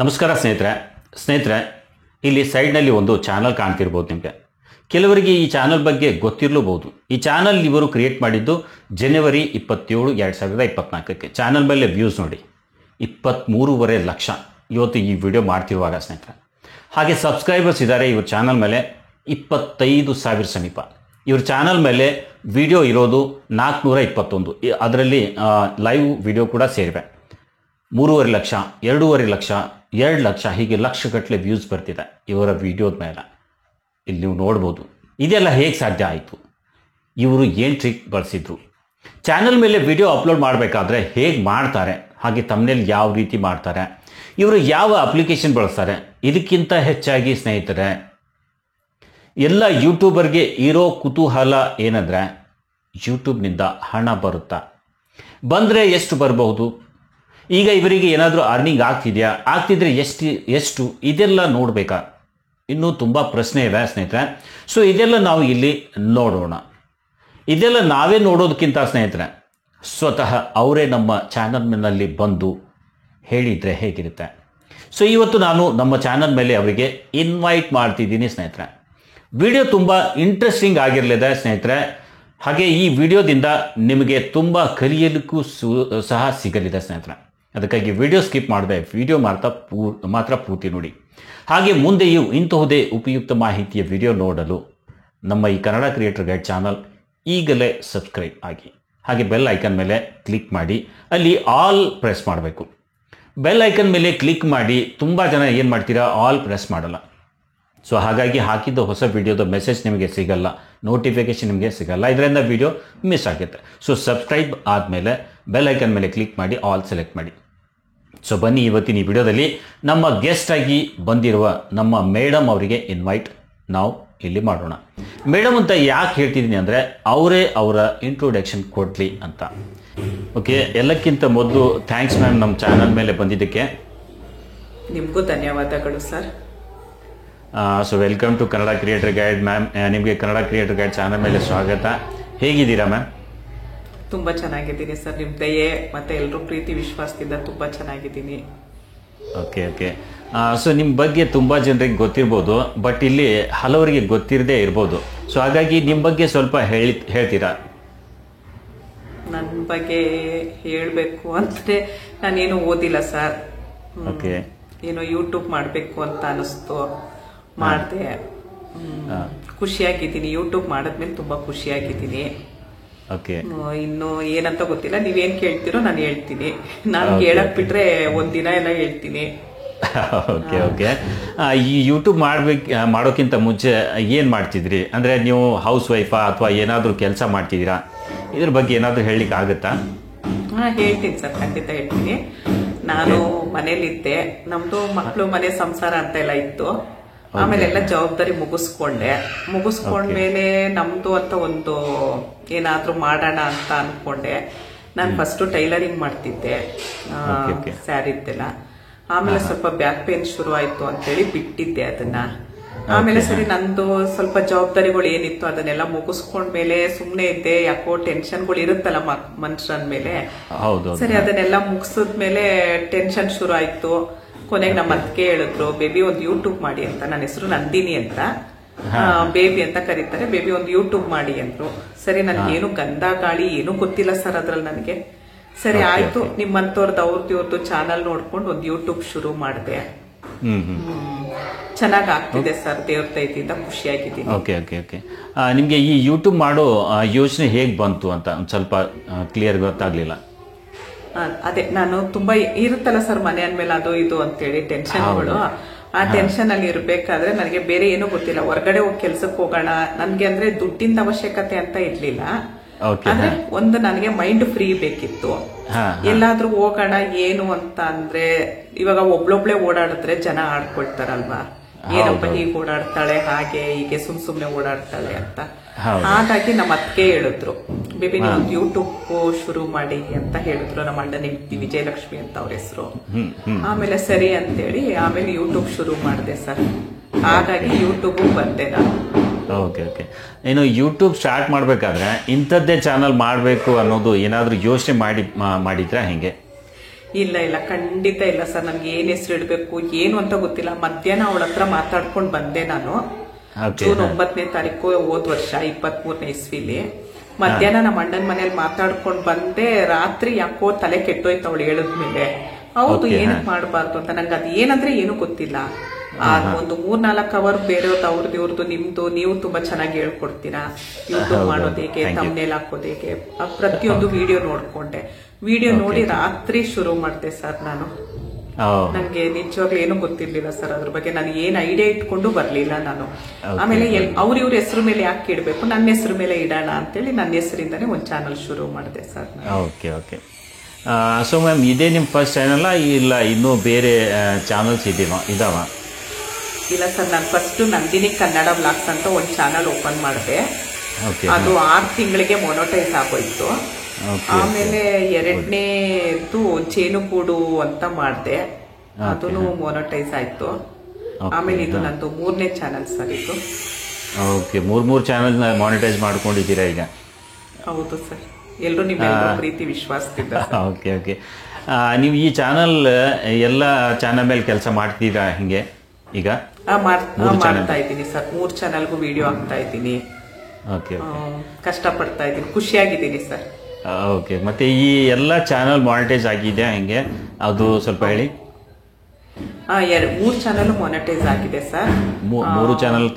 ನಮಸ್ಕಾರ ಸ್ನೇಹಿತರೆ ಇಲ್ಲಿ ಸೈಡ್ನಲ್ಲಿ ಒಂದು ಚಾನಲ್ ಕಾಣ್ತಿರ್ಬೋದು ನಿಮಗೆ. ಕೆಲವರಿಗೆ ಈ ಚಾನಲ್ ಬಗ್ಗೆ ಗೊತ್ತಿರಲೂಬಹುದು. ಈ ಚಾನಲ್ ಇವರು ಕ್ರಿಯೇಟ್ ಮಾಡಿದ್ದು ಜನವರಿ 27, 2024ಕ್ಕೆ. ಚಾನಲ್ ಮೇಲೆ ವ್ಯೂಸ್ ನೋಡಿ 23.5 ಲಕ್ಷ ಇವತ್ತು ಈ ವಿಡಿಯೋ ಮಾಡ್ತಿರುವಾಗ ಸ್ನೇಹಿತರೆ. ಹಾಗೆ ಸಬ್ಸ್ಕ್ರೈಬರ್ಸ್ ಇದ್ದಾರೆ ಇವ್ರ ಚಾನಲ್ ಮೇಲೆ 25,000 ಸಮೀಪ. ಇವ್ರ ಚಾನಲ್ ಮೇಲೆ ವಿಡಿಯೋ ಇರೋದು 421, ಅದರಲ್ಲಿ ಲೈವ್ ವಿಡಿಯೋ ಕೂಡ ಸೇರಿವೆ. 3.5 ಲಕ್ಷ, 2.5 ಲಕ್ಷ, 2 ಲಕ್ಷ, ಹೀಗೆ ಲಕ್ಷಗಟ್ಟಲೆ ವ್ಯೂಸ್ ಬರ್ತಿದೆ ಇವರ ವಿಡಿಯೋದ ಮೇಲೆ. ಇಲ್ಲಿ ನೀವು ನೋಡ್ಬೋದು ಇದೆಲ್ಲ ಹೇಗೆ ಸಾಧ್ಯ ಆಯಿತು, ಇವರು ಏನು ಟ್ರಿಕ್ ಬಳಸಿದ್ರು, ಚಾನಲ್ ಮೇಲೆ ವಿಡಿಯೋ ಅಪ್ಲೋಡ್ ಮಾಡಬೇಕಾದ್ರೆ ಹೇಗೆ ಮಾಡ್ತಾರೆ, ಹಾಗೆ ತಮ್ಮನೇಲಿ ಯಾವ ರೀತಿ ಮಾಡ್ತಾರೆ, ಇವರು ಯಾವ ಅಪ್ಲಿಕೇಶನ್ ಬಳಸ್ತಾರೆ. ಇದಕ್ಕಿಂತ ಹೆಚ್ಚಾಗಿ ಸ್ನೇಹಿತರೆ, ಎಲ್ಲ ಯೂಟ್ಯೂಬರ್ಗೆ ಇರೋ ಕುತೂಹಲ ಏನಂದರೆ ಯೂಟ್ಯೂಬ್ನಿಂದ ಹಣ ಬರುತ್ತಾ, ಬಂದರೆ ಎಷ್ಟು ಬರಬಹುದು, ಈಗ ಇವರಿಗೆ ಏನಾದರೂ ಅರ್ನಿಂಗ್ ಆಗ್ತಿದೆಯಾ, ಆಗ್ತಿದ್ರೆ ಎಷ್ಟು ಇದೆಲ್ಲ ನೋಡಬೇಕಾ, ಇನ್ನೂ ತುಂಬ ಪ್ರಶ್ನೆ ಇವೆ ಸ್ನೇಹಿತರೆ. ಸೊ ಇದೆಲ್ಲ ನಾವು ಇಲ್ಲಿ ನೋಡೋಣ. ಇದೆಲ್ಲ ನಾವೇ ನೋಡೋದಕ್ಕಿಂತ ಸ್ನೇಹಿತರೆ ಸ್ವತಃ ಅವರೇ ನಮ್ಮ ಚಾನಲ್ನಲ್ಲಿ ಬಂದು ಹೇಳಿದರೆ ಹೇಗಿರುತ್ತೆ. ಸೊ ಇವತ್ತು ನಾನು ನಮ್ಮ ಚಾನಲ್ ಮೇಲೆ ಅವರಿಗೆ ಇನ್ವೈಟ್ ಮಾಡ್ತಿದ್ದೀನಿ ಸ್ನೇಹಿತರೆ. ವಿಡಿಯೋ ತುಂಬ ಇಂಟ್ರೆಸ್ಟಿಂಗ್ ಆಗಿರಲಿದೆ ಸ್ನೇಹಿತರೆ. ಹಾಗೆ ಈ ವಿಡಿಯೋದಿಂದ ನಿಮಗೆ ತುಂಬ ಕಲಿಯಲಿಕ್ಕೂ ಸಹ ಸಿಗಲಿದೆ ಸ್ನೇಹಿತರೆ. ಅದಕ್ಕಾಗಿ ವಿಡಿಯೋ ಸ್ಕಿಪ್ ಮಾಡದೆ ವಿಡಿಯೋ ಮಾತ್ರ ಪೂರ್ತಿ ನೋಡಿ. ಹಾಗೆ ಮುಂದೆಯೂ ಇಂತಹುದೇ ಉಪಯುಕ್ತ ಮಾಹಿತಿಯ ವಿಡಿಯೋ ನೋಡಲು ನಮ್ಮ ಈ ಕನ್ನಡ ಕ್ರಿಯೇಟರ್ ಗೈಡ್ ಚಾನಲ್ ಈಗಲೇ ಸಬ್ಸ್ಕ್ರೈಬ್ ಆಗಿ, ಹಾಗೆ ಬೆಲ್ ಐಕನ್ ಮೇಲೆ ಕ್ಲಿಕ್ ಮಾಡಿ, ಅಲ್ಲಿ ಆಲ್ ಪ್ರೆಸ್ ಮಾಡಬೇಕು. ಬೆಲ್ ಐಕನ್ ಮೇಲೆ ಕ್ಲಿಕ್ ಮಾಡಿ. ತುಂಬ ಜನ ಏನು ಮಾಡ್ತೀರಾ, ಆಲ್ ಪ್ರೆಸ್ ಮಾಡಲ್ಲ. ಸೊ ಹಾಗಾಗಿ ಹಾಕಿದ್ದ ಹೊಸ ವಿಡಿಯೋದ ಮೆಸೇಜ್ ನಿಮಗೆ ಸಿಗಲ್ಲ, ನೋಟಿಫಿಕೇಶನ್ ನಿಮಗೆ ಸಿಗಲ್ಲ, ಇದರಿಂದ ವಿಡಿಯೋ ಮಿಸ್ ಆಗುತ್ತೆ. ಸೊ ಸಬ್ಸ್ಕ್ರೈಬ್ ಆದಮೇಲೆ ಬೆಲ್ ಐಕನ್ ಮೇಲೆ ಕ್ಲಿಕ್ ಮಾಡಿ, ಆಲ್ ಸೆಲೆಕ್ಟ್ ಮಾಡಿ. ಸೊ ಬನ್ನಿ, ಇವತ್ತಿನ ಈ ವಿಡಿಯೋದಲ್ಲಿ ನಮ್ಮ ಗೆಸ್ಟ್ ಆಗಿ ಬಂದಿರುವ ನಮ್ಮ ಮೇಡಮ್ ಅವರಿಗೆ ಇನ್ವೈಟ್ ನಾವು ಇಲ್ಲಿ ಮಾಡೋಣ. ಮೇಡಮ್ ಅಂತ ಯಾಕೆ ಹೇಳ್ತಿದ್ದೀನಿ ಅಂದರೆ, ಅವರೇ ಅವರ ಇಂಟ್ರೊಡಕ್ಷನ್ ಕೊಡಲಿ ಅಂತ. ಓಕೆ, ಎಲ್ಲಕ್ಕಿಂತ ಮೊದಲು ಥ್ಯಾಂಕ್ಸ್ ಮ್ಯಾಮ್ ನಮ್ಮ ಚಾನಲ್ ಮೇಲೆ ಬಂದಿದ್ದಕ್ಕೆ. ನಿಮಗೂ ಧನ್ಯವಾದಗಳು sir. So welcome to Kannada creator guide ma'am. ನಿಮಗೆ ಕನ್ನಡ ಕ್ರಿಯೇಟರ್ ಗೈಡ್ ಚಾನಲ್ ಮೇಲೆ ಸ್ವಾಗತ. ಹೇಗಿದ್ದೀರಾ ಮ್ಯಾಮ್? ತುಂಬಾ ಚೆನ್ನಾಗಿದ್ದೀನಿ ಸರ್, ನಿಮ್ಮ ದಯೆ ಮತ್ತೆ ಎಲ್ಲರೂ ಪ್ರೀತಿ ವಿಶ್ವಾಸದಿಂದ ತುಂಬಾ ಚೆನ್ನಾಗಿದ್ದೀನಿ. ಓಕೆ. ಸೊ ನಿಮ್ಮ ಬಗ್ಗೆ ತುಂಬ ಜನರಿಗೆ ಗೊತ್ತಿರ್ಬೋದು, ಬಟ್ ಇಲ್ಲಿ ಹಲವರಿಗೆ ಗೊತ್ತಿರದೇ ಇರ್ಬೋದು. ಸೊ ಹಾಗಾಗಿ ನಿಮ್ಮ ಬಗ್ಗೆ ಸ್ವಲ್ಪ ಹೇಳ್ತೀರಾ? ನನ್ನ ಬಗ್ಗೆ ಹೇಳಬೇಕು ಅಂದರೆ, ನಾನೇನು ಓದಿಲ್ಲ ಸರ್. ಓಕೆ. ಏನೋ ಯೂಟ್ಯೂಬ್ ಮಾಡಬೇಕು ಅಂತ ಅನಿಸ್ತು, ಮಾಡಿದೆ. ಖುಷಿಯಾಗಿದ್ದೀನಿ. ಯೂಟ್ಯೂಬ್ ಮಾಡಿದ್ಮೇಲೆ ತುಂಬಾ ಖುಷಿಯಾಗಿದ್ದೀನಿ. ಓಕೆ. ಇನ್ನು ಏನಂತ ಗೊತ್ತಿಲ್ಲ, ನೀವೇನ್ ಕೇಳ್ತೀರೋ ನಾನು ಹೇಳ್ತೀನಿ. ನಾನು ಹೇಳಕ್ ಬಿಟ್ರೆ ಒಂದಿನ ಎಲ್ಲ ಹೇಳ್ತೀನಿ. ಓಕೆ. ಈ ಯೂಟ್ಯೂಬ್ ಮಾಡೋಕ್ಕಿಂತ ಮುಂಚೆ ಏನು ಮಾಡ್ತಿದ್ರಿ? ಅಂದರೆ ನೀವು ಹೌಸ್ ವೈಫಾ ಅಥವಾ ಏನಾದರೂ ಕೆಲಸ ಮಾಡ್ತಿದ್ದೀರಾ? ಇದ್ರ ಬಗ್ಗೆ ಏನಾದರೂ ಹೇಳಲಿಕ್ಕೆ ಆಗುತ್ತಾ? ಹೇಳ್ತೀನಿ ಸರ್, ಖಂಡಿತ ಹೇಳ್ತೀನಿ. ನಾನು ಮನೇಲಿದ್ದೆ, ನಮ್ದು ಮಕ್ಕಳು ಮನೆ ಸಂಸಾರ ಅಂತ ಎಲ್ಲ ಇತ್ತು. ಆಮೇಲೆ ಎಲ್ಲ ಜವಾಬ್ದಾರಿ ಮುಗಿಸ್ಕೊಂಡ್ಮೇಲೆ ನಮ್ದು ಅಂತ ಒಂದು ಏನಾದ್ರೂ ಮಾಡೋಣ ಅಂತ ಅನ್ಕೊಂಡೆ. ನಾನು ಫಸ್ಟ್ ಟೈಲರಿಂಗ್ ಮಾಡ್ತಿದ್ದೆ, ಸ್ಯಾರಿದ್ದೆಲ್ಲ. ಆಮೇಲೆ ಸ್ವಲ್ಪ ಬ್ಯಾಕ್ ಪೇನ್ ಶುರು ಆಯ್ತು ಅಂತೇಳಿ ಬಿಟ್ಟಿದ್ದೆ ಅದನ್ನ. ಆಮೇಲೆ ಸರಿ, ನಂದು ಸ್ವಲ್ಪ ಜವಾಬ್ದಾರಿಗಳು ಏನಿತ್ತು ಅದನ್ನೆಲ್ಲ ಮುಗಿಸ್ಕೊಂಡ್ಮೇಲೆ ಸುಮ್ನೆ ಇದ್ದೆ. ಯಾಕೋ ಟೆನ್ಷನ್ಗಳು ಇರುತ್ತಲ್ಲ ಮನುಷ್ಯನ ಮೇಲೆ. ಸರಿ, ಅದನ್ನೆಲ್ಲ ಮುಗಿಸಿದ್ಮೇಲೆ ಟೆನ್ಷನ್ ಶುರು ಆಯ್ತು. ಕೊನೆಗೆ ನಮ್ಮ ಅತ್ತಿಗೆ ಹೇಳಿದ್ರು, ಬೇಬಿ ಒಂದು ಯೂಟ್ಯೂಬ್ ಮಾಡಿ ಅಂತ. ನನ್ನ ಹೆಸರು ನಂದಿನಿ ಅಂತ, ಬೇಬಿ ಅಂತ ಕರೀತಾರೆ. ಬೇಬಿ ಒಂದು ಯೂಟ್ಯೂಬ್ ಮಾಡಿ ಅಂದ್ರು. ಸರಿ, ನನ್ಗೇನು ಗಂಧ ಗಾಳಿ ಏನೂ ಗೊತ್ತಿಲ್ಲ ಸರ್ ಅದ್ರಲ್ಲಿ ನನಗೆ. ಸರಿ ಆಯ್ತು, ನಿಮ್ಮಂತವ್ರದ್ದು ಇವ್ರದ್ದು ಚಾನಲ್ ನೋಡ್ಕೊಂಡು ಒಂದು ಯೂಟ್ಯೂಬ್ ಶುರು ಮಾಡಿದೆ. ಚೆನ್ನಾಗಿ ಆಗ್ತಿದೆ ಸರ್, ದೇವ್ರ ದಯದಿಂದ ಖುಷಿಯಾಗಿದ್ದೀನಿ. ಓಕೆ. ನಿಮ್ಗೆ ಈ ಯೂಟ್ಯೂಬ್ ಮಾಡೋ ಯೋಚನೆ ಹೇಗ್ ಬಂತು ಅಂತ ಒಂದ್ ಸ್ವಲ್ಪ ಕ್ಲಿಯರ್ ಗೊತ್ತಾಗ್ಲಿಲ್ಲ. ಅದೇ, ನಾನು ತುಂಬಾ ಇರುತ್ತಲ್ಲ ಸರ್ ಮನೆ ಅಂದ್ಮೇಲೆ ಅದು ಇದು ಅಂತೇಳಿ ಟೆನ್ಷನ್ಗಳು. ಆ ಟೆನ್ಷನ್ ಅಲ್ಲಿ ಇರ್ಬೇಕಾದ್ರೆ ನನಗೆ ಬೇರೆ ಏನೂ ಗೊತ್ತಿಲ್ಲ. ಹೊರಗಡೆ ಹೋಗಿ ಕೆಲ್ಸಕ್ಕೆ ಹೋಗೋಣ, ನನ್ಗೆ ಅಂದ್ರೆ ದುಡ್ಡಿಂದ ಅವಶ್ಯಕತೆ ಅಂತ ಇರ್ಲಿಲ್ಲ. ಆದ್ರೆ ಒಂದು ನನಗೆ ಮೈಂಡ್ ಫ್ರೀ ಬೇಕಿತ್ತು. ಎಲ್ಲಾದ್ರೂ ಹೋಗೋಣ ಏನು ಅಂತ ಅಂದ್ರೆ, ಇವಾಗ ಒಬ್ಳೊಬ್ಳೆ ಓಡಾಡಿದ್ರೆ ಜನ ಆಡ್ಕೊಳ್ತಾರಲ್ವಾ, ಏನಪ್ಪ ಹೀಗೆ ಓಡಾಡ್ತಾಳೆ, ಹಾಗೆ ಹೀಗೆ ಸುಮ್ನೆ ಓಡಾಡ್ತಾಳೆ ಅಂತ. ಹಾಗಾಗಿ ನಮ್ಮ ಅತ್ತಿಗೆ ಹೇಳಿದ್ರು, ಬೇಬಿ ನೀವು ಒಂದು ಯೂಟ್ಯೂಬ್ ಶುರು ಮಾಡಿ ಅಂತ ಹೇಳಿದ್ರು. ನಮ್ಮ ಅಣ್ಣ ವಿಜಯಲಕ್ಷ್ಮಿ ಅಂತ ಅವ್ರ ಹೆಸರು. ಆಮೇಲೆ ಸರಿ ಅಂತೇಳಿ ಆಮೇಲೆ ಯೂಟ್ಯೂಬ್ ಶುರು ಮಾಡಿದೆ ಸರ್. ಹಾಗಾಗಿ ಯೂಟ್ಯೂಬ್ ಬಂದೆ ನಾನು. ಓಕೆ. ಏನು ಯೂಟ್ಯೂಬ್ ಸ್ಟಾರ್ಟ್ ಮಾಡಬೇಕಾದ್ರೆ ಇಂಥದ್ದೇ ಚಾನಲ್ ಮಾಡಬೇಕು ಅನ್ನೋದು ಏನಾದರೂ ಯೋಚನೆ ಮಾಡಿದ್ರೆ ಹೆಂಗೆ? ಇಲ್ಲ ಇಲ್ಲ ಖಂಡಿತ ಇಲ್ಲ ಸರ್. ನನ್ಗೆ ಏನ್ ಹೆಸರು ಇಡ್ಬೇಕು ಏನು ಅಂತ ಗೊತ್ತಿಲ್ಲ. ಮಧ್ಯಾಹ್ನ ಅವಳ ಹತ್ರ ಮಾತಾಡ್ಕೊಂಡು ಬಂದೆ ನಾನು. ಜೂನ್ 9ನೇ ತಾರೀಕು ಹೋದ್ ವರ್ಷ 23ನೇ ಇಸ್ವಿಲಿ ಮಧ್ಯಾಹ್ನ ನಮ್ಮ ಅಣ್ಣನ ಮನೇಲಿ ಮಾತಾಡ್ಕೊಂಡು ಬಂದೆ. ರಾತ್ರಿ ಯಾಕೋ ತಲೆ ಕೆಟ್ಟೋಯ್ತು ಅವಳು ಹೇಳಿದ್ಮೇಲೆ. ಹೌದು, ಏನಕ್ ಮಾಡಬಾರ್ದು ಅಂತ. ನಂಗೆ ಅದ್ ಏನಂದ್ರೆ ಏನು ಗೊತ್ತಿಲ್ಲ. ಒಂದು 3-4 ಅವರ್ ಬೇರೆಯವ್ರದ್ದು ಅವ್ರದ್ದು ಇವ್ರದ್ದು ನಿಮ್ದು ನೀವು ತುಂಬಾ ಚೆನ್ನಾಗಿ ಹೇಳ್ಕೊಡ್ತೀರಾ. ಯೂಟ್ಯೂಬ್ ಮಾಡೋದು ಹೇಗೆ, ತಮ್ನೇಲ್ ಹಾಕೋದು ಹೇಗೆ, ಪ್ರತಿಯೊಂದು ವಿಡಿಯೋ ನೋಡ್ಕೊಂಡೆ. ವಿಡಿಯೋ ನೋಡಿ ರಾತ್ರಿ ಶುರು ಮಾಡಿದೆ ಸರ್ ನಾನು. ನಂಗೆ ನಿಜವಾಗ್ಲೂ ಏನು ಗೊತ್ತಿರ್ಲಿಲ್ಲ ಸರ್ ಅದ್ರ ಬಗ್ಗೆ. ನಾನು ಏನ್ ಐಡಿಯಾ ಇಟ್ಕೊಂಡು ಬರ್ಲಿಲ್ಲ ನಾನು. ಆಮೇಲೆ ಇವ್ರ ಹೆಸರು ಮೇಲೆ ಯಾಕೆ ಇಡ್ಬೇಕು, ನನ್ನ ಹೆಸರು ಮೇಲೆ ಇಡೋಣ ಅಂತೇಳಿ ನನ್ನ ಹೆಸರಿಂದಾನೇ ಒಂದು ಚಾನಲ್ ಶುರು ಮಾಡಿದೆ sir. Okay okay. So ma'am, ಇದೇ ನಿಮ್ಮ ಫಸ್ಟ್ ಚಾನಲ್ ಇಲ್ಲ ಇನ್ನೂ ಬೇರೆ ಚಾನಲ್ಸ್ ಇದಾವ? ಇಲ್ಲ ಸರ್, ನಾನು ಫಸ್ಟ್ ನಂದಿನಿ ಕನ್ನಡ ಬ್ಲಾಗ್ಸ್ ಅಂತ ಒಂದು ಚಾನಲ್ ಓಪನ್ ಮಾಡಿದೆ. ಅದು 6 ತಿಂಗಳಿಗೆ ಮೊನೋಟೈಸ್ ಆಗೋಯ್ತು. ಆಮೇಲೆ 2ನೇದು ಜೇನುಗೂಡು ಅಂತ ಮಾಡಿದೆ, ಅದನ್ನು ಮೊನೋಟೈಸ್ ಆಯ್ತು. ಆಮೇಲೆ ಇದು ನಂದು 3ನೇ ಚಾನಲ್ ಸರ್ ಇದು. ಓಕೆ, 3 ಚಾನಲ್ ಮಾನಿಟೈಸ್ ಮಾಡ್ಕೊಂಡಿದ್ದೀರಾ ಈಗ? ಹೌದು ಸರ್, ಎಲ್ಲರೂ ನಿಮ್ಮ ಪ್ರೀತಿ ವಿಶ್ವಾಸದಿಂದ. Okay okay. ನೀವು ಈ ಚಾನಲ್ ಎಲ್ಲ ಚಾನಲ್ ಮೇಲೆ ಕೆಲಸ ಮಾಡ್ತೀರಾ ಹಿಂಗೆ ಈಗ? ಮಾಡ್ತಾ ಇದ್ದೀನಿ ಸರ್. 3 ಚಾನಲ್ಗೂ ವಿಡಿಯೋ ಹಾಕ್ತಾ ಇದ್ದೀನಿ. ಕಷ್ಟಪಡ್ತಾ ಇದ್ದೀನಿ, ಖುಷಿಯಾಗಿದ್ದೀನಿ ಸರ್. ಓಕೆ. ಮತ್ತೆ ಈ ಎಲ್ಲ ಚಾನಲ್ ಮಾನಿಟೈಸ್ ಆಗಿದೆ ಹೆಂಗೆ, ಅದು ಸ್ವಲ್ಪ ಹೇಳಿ. 3 ಚಾನಲ್ ಮಾನಿಟೈಸ್ ಆಗಿದೆ ಸರ್. 3 ಚಾನಲ್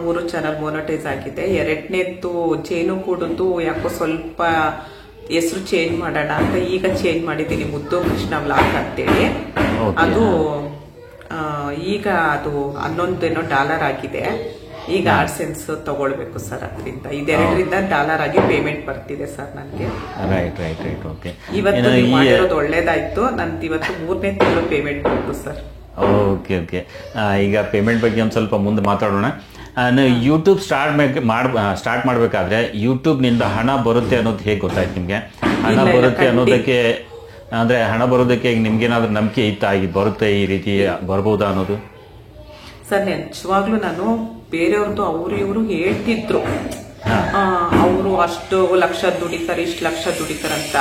3 ಚಾನಲ್ ಮಾನಿಟೈಸ್ ಆಗಿದೆ. 2ನೇದ್ದು ಜೇನುಗೂಡದ್ದು ಯಾಕೋ ಸ್ವಲ್ಪ ಹೆಸರು ಚೇಂಜ್ ಮಾಡೋಣ ಅಂತ ಈಗ ಚೇಂಜ್ ಮಾಡಿದ್ದೀನಿ, ಮುದ್ದು ಕೃಷ್ಣ ವ್ಲಾಗ್ ಅಂತೇಳಿ. ಅದು ಈಗ ಅದು $11 ಆಗಿದೆ. ಈಗ AdSense ತಗೊಳ್ಬೇಕು ಸರ್. ಅದರಿಂದ $2 ಆಗಿ ಪೇಮೆಂಟ್ ಬರ್ತಿದೆ ಸರ್ ನನಗೆ. Right right right. ಓಕೆ. ಇವತ್ತು ನೀವು ಮಾಡಿರೋದು ಒಳ್ಳೇದಾಯ್ತು. ನಂದು ಇವತ್ತು 3ನೇ ತಿಂಗಳು ಪೇಮೆಂಟ್ ಬಂತು ಸರ್. Okay okay. ಈಗ ಪೇಮೆಂಟ್ ಬಗ್ಗೆ ಒಂದು ಸ್ವಲ್ಪ ಮುಂದೆ ಮಾತಾಡೋಣ. ಯೂಟ್ಯೂಬ್ ಸ್ಟಾರ್ಟ್ ಮಾಡಬೇಕಾದ್ರೆ ಯೂಟ್ಯೂಬ್ನಿಂದ ಹಣ ಬರುತ್ತೆ ಅನ್ನೋದು ಹೇಗೆ ಗೊತ್ತಾಯ್ತು ನಿಮಗೆ? ಹಣ ಬರುತ್ತೆ ಅನ್ನೋದಕ್ಕೆ ಅಂದರೆ ಹಣ ಬರೋದಕ್ಕೆ ನಿಮ್ಗೇನಾದ್ರೂ ನಂಬಿಕೆ ಇತ್ತಾ, ಈಗ ಬರುತ್ತೆ ಈ ರೀತಿ ಬರ್ಬೋದಾ ಅನ್ನೋದು? ಸರ್ ನಿಜವಾಗ್ಲೂ ನಾನು ಬೇರೆಯವ್ರದ್ದು ಅವರು ಇವರು ಹೇಳ್ತಿದ್ರು, ಅವರು ಅಷ್ಟು ಲಕ್ಷ ದುಡಿತಾರೆ, ಇಷ್ಟು ಲಕ್ಷ ದುಡಿತಾರಂತ.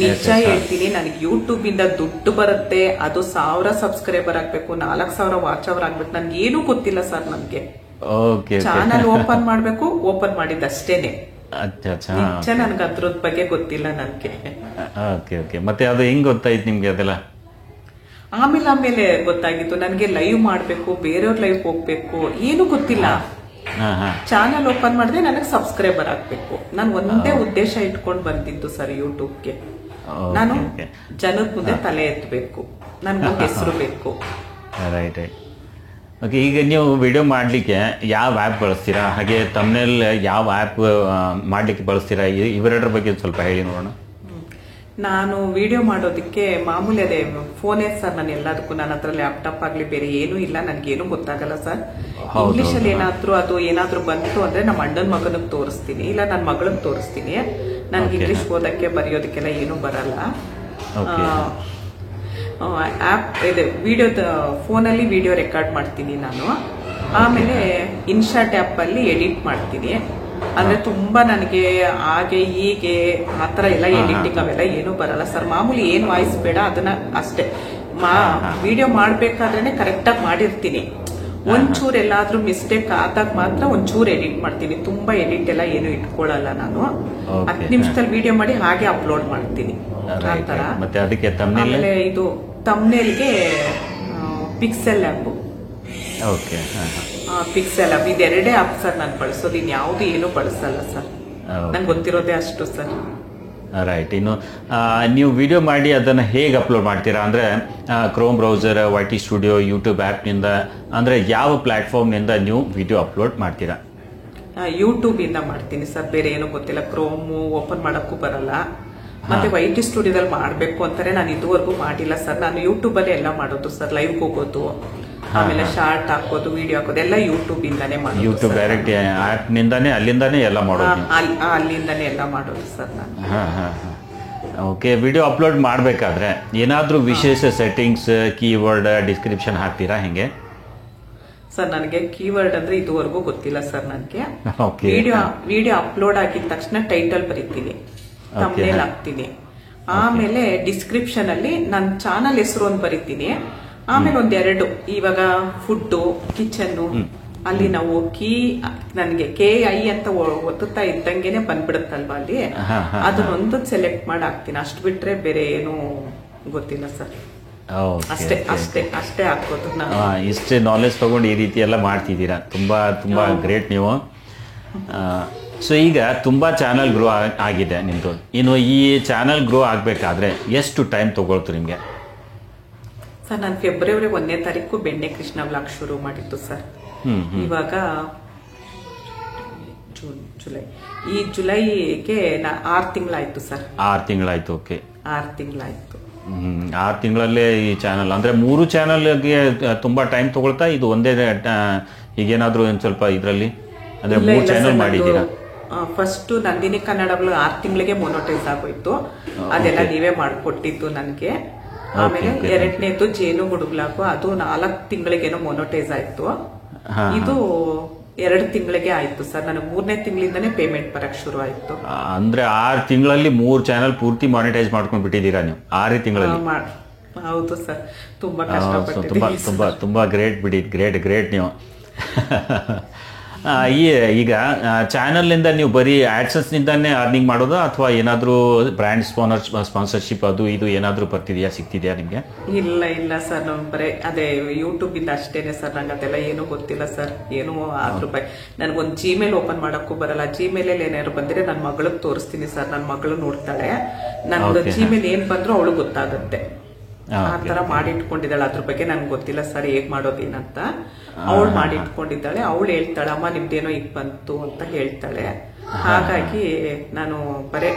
ನಿಜ ಹೇಳ್ತೀನಿ, ನನಗೆ ಯೂಟ್ಯೂಬ್ ಇಂದ ದುಡ್ಡು ಬರುತ್ತೆ, ಅದು 1000 ಸಬ್ಸ್ಕ್ರೈಬರ್ ಆಗ್ಬೇಕು, 4000 ವಾಚ್ ಅವರ್ ಆಗ್ಬೇಕು, ನನ್ಗೆ ಏನೂ ಗೊತ್ತಿಲ್ಲ ಸರ್. ನನ್ಗೆ ಚಾನಲ್ ಓಪನ್ ಮಾಡ್ಬೇಕು, ಓಪನ್ ಮಾಡಿದ್ದಷ್ಟೇನೆ. ನಿಜ ನನ್ಗೆ ಅದ್ರದ್ ಬಗ್ಗೆ ಗೊತ್ತಿಲ್ಲ ನನ್ಗೆ. ಮತ್ತೆ ಅದು ಹೆಂಗ್ ಗೊತ್ತಾಯ್ತು ನಿಮ್ಗೆ ಅದೆಲ್ಲ? ಆಮೇಲೆ ಗೊತ್ತಾಗಿತ್ತು. ನನಗೆ ಲೈವ್ ಮಾಡ್ಬೇಕು, ಬೇರೆಯವ್ರ ಲೈವ್ ಹೋಗ್ಬೇಕು, ಏನು ಗೊತ್ತಿಲ್ಲ. ಚಾನಲ್ ಓಪನ್ ಮಾಡಿದ್ರೆ ನನಗೆ ಸಬ್ಸ್ಕ್ರೈಬರ್ ಆಗ್ಬೇಕು. ನಾನು ಒಂದೇ ಉದ್ದೇಶ ಇಟ್ಕೊಂಡು ಬಂದಿದ್ದು ಸರ್ ಯೂಟ್ಯೂಬ್ಗೆ. ನಾನು ಜನದ ಮುಂದೆ ತಲೆ ಎತ್ತಬೇಕು, ನನ್ಗೊಂದು ಹೆಸರು ಬೇಕು. Right right. ಓಕೆ. ಈಗ ನೀವು ವಿಡಿಯೋ ಮಾಡಲಿಕ್ಕೆ ಯಾವ ಆ್ಯಪ್ ಬಳಸ್ತೀರಾ, ಹಾಗೆ ತಮ್ಮನೇಲ್ ಯಾವ ಆ್ಯಪ್ ಮಾಡಲಿಕ್ಕೆ ಬಳಸ್ತೀರಾ, ಇವೆರಡರ ಬಗ್ಗೆ ಸ್ವಲ್ಪ ಹೇಳಿ ನೋಡೋಣ. ನಾನು ವಿಡಿಯೋ ಮಾಡೋದಕ್ಕೆ ಮಾಮೂಲಿ ಅದೇ ಫೋನೇ ಸರ್. ನಾನು ಎಲ್ಲದಕ್ಕೂ, ನನ್ನ ಹತ್ರ ಲ್ಯಾಪ್ಟಾಪ್ ಆಗಲಿ ಬೇರೆ ಏನೂ ಇಲ್ಲ, ನನಗೇನು ಗೊತ್ತಾಗಲ್ಲ ಸರ್. ಇಂಗ್ಲೀಷಲ್ಲಿ ಏನಾದ್ರೂ ಬಂತು ಅಂದ್ರೆ ನಮ್ಮ ಅಣ್ಣನ ಮಗನಿಗೆ ತೋರಿಸ್ತೀನಿ, ಇಲ್ಲ ನನ್ನ ಮಗಳಿಗೆ ತೋರಿಸ್ತೀನಿ. ನನ್ಗೆ ಇಂಗ್ಲೀಷ್ ಓದಕ್ಕೆ ಬರೆಯೋದಕ್ಕೆಲ್ಲ ಏನೂ ಬರಲ್ಲ. ಆ್ಯಪ್ ಇದೆ, ವಿಡಿಯೋದ ಫೋನಲ್ಲಿ ವಿಡಿಯೋ ರೆಕಾರ್ಡ್ ಮಾಡ್ತೀನಿ ನಾನು. ಆಮೇಲೆ ಇನ್ಶಾಟ್ ಆ್ಯಪಲ್ಲಿ ಎಡಿಟ್ ಮಾಡ್ತೀನಿ. ಅಂದ್ರೆ ತುಂಬಾ ನನಗೆ ಹಾಗೆ ಹೀಗೆ ಆತರ ಎಲ್ಲ ಎಡಿಟಿಂಗ್ ಅವೆಲ್ಲ ಏನು ಬರಲ್ಲ ಸರ್. ಮಾಮೂಲಿ ಏನ್ ವಾಯ್ಸ್ ಬೇಡ ಅದನ್ನ ಅಷ್ಟೇ. ವಿಡಿಯೋ ಮಾಡ್ಬೇಕಾದ್ರೆ ಕರೆಕ್ಟಾಗಿ ಮಾಡಿರ್ತೀನಿ. ಒಂಚೂರು ಎಲ್ಲಾದ್ರೂ ಮಿಸ್ಟೇಕ್ ಆದಾಗ ಮಾತ್ರ ಒಂಚೂರು ಎಡಿಟ್ ಮಾಡ್ತೀನಿ. ತುಂಬಾ ಎಡಿಟ್ ಎಲ್ಲ ಏನು ಇಟ್ಕೊಳ್ಳಲ್ಲ ನಾನು. 10 ನಿಮಿಷದಲ್ಲಿ ವಿಡಿಯೋ ಮಾಡಿ ಹಾಗೆ ಅಪ್ಲೋಡ್ ಮಾಡ್ತೀನಿ ಆತರ. ಆಮೇಲೆ ಇದು ತಮ್ನೇಲ್ಗೆ ಪಿಕ್ಸೆಲ್ ಆ್ಯಪ್, ಪಿಕ್ಸೆಲ್ ಆ್ಯಪ್, ಇದೆರಡೇ ಆ್ಯಪ್ ಸರ್ ನಾನು ಬಳಸೋದು. ಇನ್ಯಾವುದು ಏನು ಬಳಸಲ್ಲ ಸರ್. ನಂಗೆ ಗೊತ್ತಿರೋದೇ ಅಷ್ಟು ಸರ್. ರೈಟ್. ಇನ್ನು ನೀವು ವಿಡಿಯೋ ಮಾಡಿ ಅದನ್ನು ಹೇಗೆ ಅಪ್ಲೋಡ್ ಮಾಡ್ತೀರಾ ಅಂದರೆ Chrome browser, YT studio, YouTube ಆ್ಯಪ್ನಿಂದ, ಅಂದರೆ ಯಾವ ಪ್ಲಾಟ್ಫಾರ್ಮ್ನಿಂದ ನೀವು ವಿಡಿಯೋ ಅಪ್ಲೋಡ್ ಮಾಡ್ತೀರಾ? ಯೂಟ್ಯೂಬ್ ಇಂದ ಮಾಡ್ತೀನಿ ಸರ್. ಬೇರೆ ಏನೂ ಗೊತ್ತಿಲ್ಲ. ಕ್ರೋಮ್ ಓಪನ್ ಮಾಡೋಕ್ಕೂ ಬರಲ್ಲ. ಮತ್ತೆ YT ಸ್ಟುಡಿಯೋದಲ್ಲಿ ಮಾಡಬೇಕು ಅಂತಾರೆ, ನಾನು ಇದುವರೆಗೂ ಮಾಡಿಲ್ಲ ಸರ್. ನಾನು ಯೂಟ್ಯೂಬಲ್ಲಿ ಎಲ್ಲ ಮಾಡೋದು ಸರ್. ಲೈವ್ ಹೋಗೋದು, ಆಮೇಲೆ ಶಾರ್ಟ್ ಹಾಕೋದು, ವಿಡಿಯೋ ಹಾಕೋದು ಎಲ್ಲ ಯೂಟ್ಯೂಬ್ ಇಂದಾನೆ ಮಾಡೋದು. ಯೂಟ್ಯೂಬ್ ಡೈರೆಕ್ಟ್ ಆ್ಯಪ್ ನಿಂದಾನೆ ಅಲ್ಲಿಂದಾನೆ ಎಲ್ಲ ಮಾಡೋದು? ಅಲ್ಲಿಂದಾನೆ ಎಲ್ಲ ಮಾಡೋದು ಸರ್ ನಾನು. ಓಕೆ. ವಿಡಿಯೋ ಅಪ್ಲೋಡ್ ಮಾಡಬೇಕಾದ್ರೆ ಏನಾದರೂ ವಿಶೇಷ ಸೆಟ್ಟಿಂಗ್ಸ್, ಕೀವರ್ಡ್, ಡಿಸ್ಕ್ರಿಪ್ಷನ್ ಹಾಕ್ತೀರಾ ಹೆಂಗೆ? ಸರ್ ನನಗೆ ಕೀವರ್ಡ್ ಅಂದ್ರೆ ಇದುವರೆಗೂ ಗೊತ್ತಿಲ್ಲ ಸರ್. ನನಗೆ ವಿಡಿಯೋ ಅಪ್ಲೋಡ್ ಆಗಿದ ತಕ್ಷಣ ಟೈಟಲ್ ಬರೀತೀನಿ, ತಮ್ನೇಲ್ ಹಾಕ್ತೀನಿ. ಆಮೇಲೆ ಡಿಸ್ಕ್ರಿಪ್ಷನ್ ಅಲ್ಲಿ ನನ್ನ ಚಾನಲ್ ಹೆಸರು ಒಂದು ಬರಿತೀನಿ. ಆಮೇಲೆ ಒಂದೆರಡು ಇವಾಗ ಫುಡ್ ಕಿಚನ್ ಅಲ್ಲಿ ನಾವು ನನ್ಗೆ KI ಅಂತ ಒತ್ತುತ್ತಾ ಇದ್ದಂಗೆನೆ ಬಂದ್ಬಿಡುತ್ತಲ್ವಾ ಅಲ್ಲಿ, ಅದನ್ನೊಂದು ಸೆಲೆಕ್ಟ್ ಮಾಡಿ ಹಾಕ್ತೀನಿ. ಅಷ್ಟು ಬಿಟ್ರೆ ಬೇರೆ ಏನು ಗೊತ್ತಿಲ್ಲ ಸರ್. ಅಷ್ಟೇ ಅಷ್ಟೇ ಅಷ್ಟೇ ಹಾಕೋದು ನಾನು. ಇಷ್ಟೇ ನಾಲೆಜ್ ತಗೊಂಡು ಈ ರೀತಿ ಎಲ್ಲ ಮಾಡ್ತಿದ್ದೀರಾ, ತುಂಬಾ ತುಂಬಾ ಗ್ರೇಟ್ ನೀವು. ಸೊ ಈಗ ತುಂಬಾ ಚಾನಲ್ ಗ್ರೋ ಆಗಿದೆ ನಿಮ್ದು. ಇನ್ನು ಈ ಚಾನಲ್ ಗ್ರೋ ಆಗ್ಬೇಕಾದ್ರೆ ಎಷ್ಟು ಟೈಮ್ ತಗೊಳ್ತು ನಿಮ್ಗೆ? ಸರ್ ನಾನು ಫೆಬ್ರವರಿ 1ನೇ ತಾರೀಕು ಬೆಣ್ಣೆ ಕೃಷ್ಣ ವ್ಲಾಗ್ ಶುರು ಮಾಡಿದ್ದು ಸರ್. ಇವಾಗ ಜುಲೈ, ಈ ಜುಲೈಗೆ 6 ತಿಂಗಳಾಯ್ತು ಸರ್. 6 ತಿಂಗಳಾಯ್ತು. ಓಕೆ, 6 ತಿಂಗಳಾಯ್ತು. 6 ತಿಂಗಳಲ್ಲೇ ಈ ಚಾನಲ್ ಅಂದ್ರೆ 3 ಚಾನಲ್ಗೆ ತುಂಬಾ ಟೈಮ್ ತಗೊಳ್ತಾ, ಇದು ಒಂದೇ ಈಗೇನಾದ್ರೂ ಒಂದ್ ಸ್ವಲ್ಪ ಇದರಲ್ಲಿ ಅಂದ್ರೆ 3 ಚಾನಲ್ ಮಾಡಿದ್ದೀರಾ? ಫಸ್ಟ್ ನಂದಿನಿ ಕನ್ನಡ 6 ತಿಂಗಳಿಗೆ ಮೊನೋಟೈಸ್ ಆಗೋಯ್ತು. ಅದೆಲ್ಲ ನೀವೇ ಮಾಡ್ಕೊಟ್ಟಿದ್ದು ನನಗೆ. ಆಮೇಲೆ ಎರಡನೇದು ಜೇನು ಗುಡುಗ್ಲಾಗು, ಅದು 4 ತಿಂಗಳಿಗೇನೋ ಮೊನೋಟೈಸ್ ಆಯ್ತು. ಇದು 2 ತಿಂಗಳಿಗೆ ಆಯ್ತು ಸರ್. ನನಗೆ 3ನೇ ತಿಂಗಳಿಂದಾನೇ ಪೇಮೆಂಟ್ ಬರಕ್ ಶುರು ಆಯ್ತು. ಅಂದ್ರೆ 6 ತಿಂಗಳಲ್ಲಿ 3 ಚಾನಲ್ ಪೂರ್ತಿ ಮಾನಿಟೈಸ್ ಮಾಡ್ಕೊಂಡ್ ಬಿಟ್ಟಿದ್ದೀರಾ ನೀವು 6 ತಿಂಗಳಲ್ಲಿ? ಹೌದು ಸರ್, ತುಂಬಾ ಕಷ್ಟಪಟ್ಟಿದ್ದೀನಿ. ತುಂಬಾ ತುಂಬಾ ತುಂಬಾ ಗ್ರೇಟ್ ಬಿಡಿ, ಗ್ರೇಟ್ ಗ್ರೇಟ್ ನೀವು. ಈಗ ಚಾನಲ್ ನಿಂದ ನೀವು ಬರೀ ಆಡ್ಸನ್ಸ್ ನಿಂದಾನೇ ಅರ್ನಿಂಗ್ ಮಾಡೋದು ಅಥವಾ ಏನಾದ್ರೂ ಬ್ರ್ಯಾಂಡ್ ಸ್ಪಾನ್ಸರ್ಶಿಪ್ ಅದು ಇದು ಏನಾದ್ರೂ ಬರ್ತಿದ್ಯಾ, ಸಿಗ್ತಿದ್ಯಾ ನಿಮ್ಗೆ? ಇಲ್ಲ ಇಲ್ಲ ಸರ್, ನಾವು ಬರೀ ಅದೇ ಯೂಟ್ಯೂಬ್ ಇಂದ ಅಷ್ಟೇನೆ ಸರ್. ನಂಗೆ ಅದೆಲ್ಲ ಏನೂ ಗೊತ್ತಿಲ್ಲ ಸರ್. ಏನೋ ₹6 ನನಗೊಂದು ಜಿಮೇಲ್ ಓಪನ್ ಮಾಡಕ್ಕೂ ಬರಲ್ಲ. ಜಿಮೇಲ್ ಅಲ್ಲಿ ಏನಾದ್ರು ಬಂದ್ರೆ ನನ್ನ ಮಗಳಿಗೆ ತೋರಿಸ್ತೀನಿ ಸರ್. ನನ್ನ ಮಗಳು ನೋಡ್ತಾಳೆ. ನನ್ನ ಜಿಮೇಲ್ ಏನ್ ಬಂದ್ರು ಅವಳು ಗೊತ್ತಾಗುತ್ತೆ. ಆ ತರ ಮಾಡಿಟ್ಕೊಂಡಿದ್ದಾಳೆ. ಅದ್ರ ಬಗ್ಗೆ ನನ್ಗೆ ಗೊತ್ತಿಲ್ಲ ಸರ್ ಹೇಗ್ ಮಾಡೋದೇನಂತ. ಅವಳು ಮಾಡಿಟ್ಕೊಂಡಿದ್ದಾಳೆ. ಅವಳು ಹೇಳ್ತಾಳೆ, ಅಮ್ಮ ನಿಮ್ದೇನೋ ಈಗ ಬಂತು ಅಂತ ಹೇಳ್ತಾಳೆ. ಹಾಗಾಗಿ ನಾನು ಬರೇ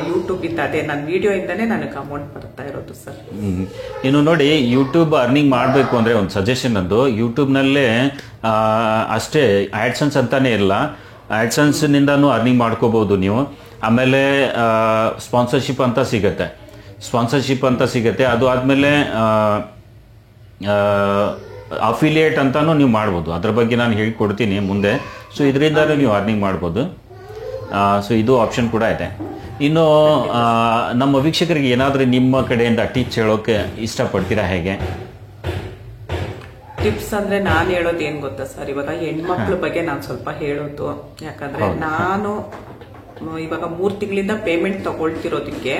ಯೂಟ್ಯೂಬ್ ಇಂದ ಅದೇ ನನ್ನ ವಿಡಿಯೋ ಇಂದಾನೇ ನನಗೆ ಅಮೌಂಟ್ ಬರ್ತಾ ಇರೋದು ಸರ್. ಇನ್ನು ನೋಡಿ, ಯೂಟ್ಯೂಬ್ ಅರ್ನಿಂಗ್ ಮಾಡಬೇಕು ಅಂದ್ರೆ ಒಂದು ಸಜೆಷನ್ ಅಂದು, ಯೂಟ್ಯೂಬ್ ನಲ್ಲೇ ಅಷ್ಟೇ ಆಡ್ಸನ್ಸ್ ಅಂತಾನೆ ಇಲ್ಲ, ಆಡ್ಸನ್ಸ್ ನಿಂದಾನು ಅರ್ನಿಂಗ್ ಮಾಡ್ಕೋಬಹುದು ನೀವು. ಆಮೇಲೆ ಸ್ಪಾನ್ಸರ್ಶಿಪ್ ಅಂತ ಸಿಗತ್ತೆ, ಅದು ಆದ್ಮೇಲೆ ಅಫಿಲಿಯೇಟ್ ಅಂತಾನು ನೀವು ಮಾಡ್ಬೋದು. ಅದ್ರ ಬಗ್ಗೆ ನಾನು ಹೇಳ್ಕೊಡ್ತೀನಿ ಮುಂದೆ. ಸೊ ಇದರಿಂದಾನು ನೀವು ಅರ್ನಿಂಗ್ ಮಾಡ್ಬೋದು. ಸೊ ಇದು ಆಪ್ಷನ್ ಕೂಡ ಇದೆ. ಇನ್ನು ನಮ್ಮ ವೀಕ್ಷಕರಿಗೆ ಏನಾದರೂ ನಿಮ್ಮ ಕಡೆಯಿಂದ ಟಿಪ್ಸ್ ಹೇಳೋಕೆ ಇಷ್ಟಪಡ್ತೀರಾ? ಹೇಗೆ ಟಿಪ್ಸ್ ಅಂದ್ರೆ ನಾನು ಹೇಳೋದು ಏನ್ ಗೊತ್ತಾ ಸರ್, ಇವಾಗ ಹೆಣ್ಮಕ್ಳ ಬಗ್ಗೆ ನಾನು ಸ್ವಲ್ಪ ಹೇಳೋದು. ಯಾಕಂದ್ರೆ ನಾನು ಇವಾಗ 3 ತಿಂಗಳಿಂದ ಪೇಮೆಂಟ್ ತಗೊಳ್ತಿರೋದಕ್ಕೆ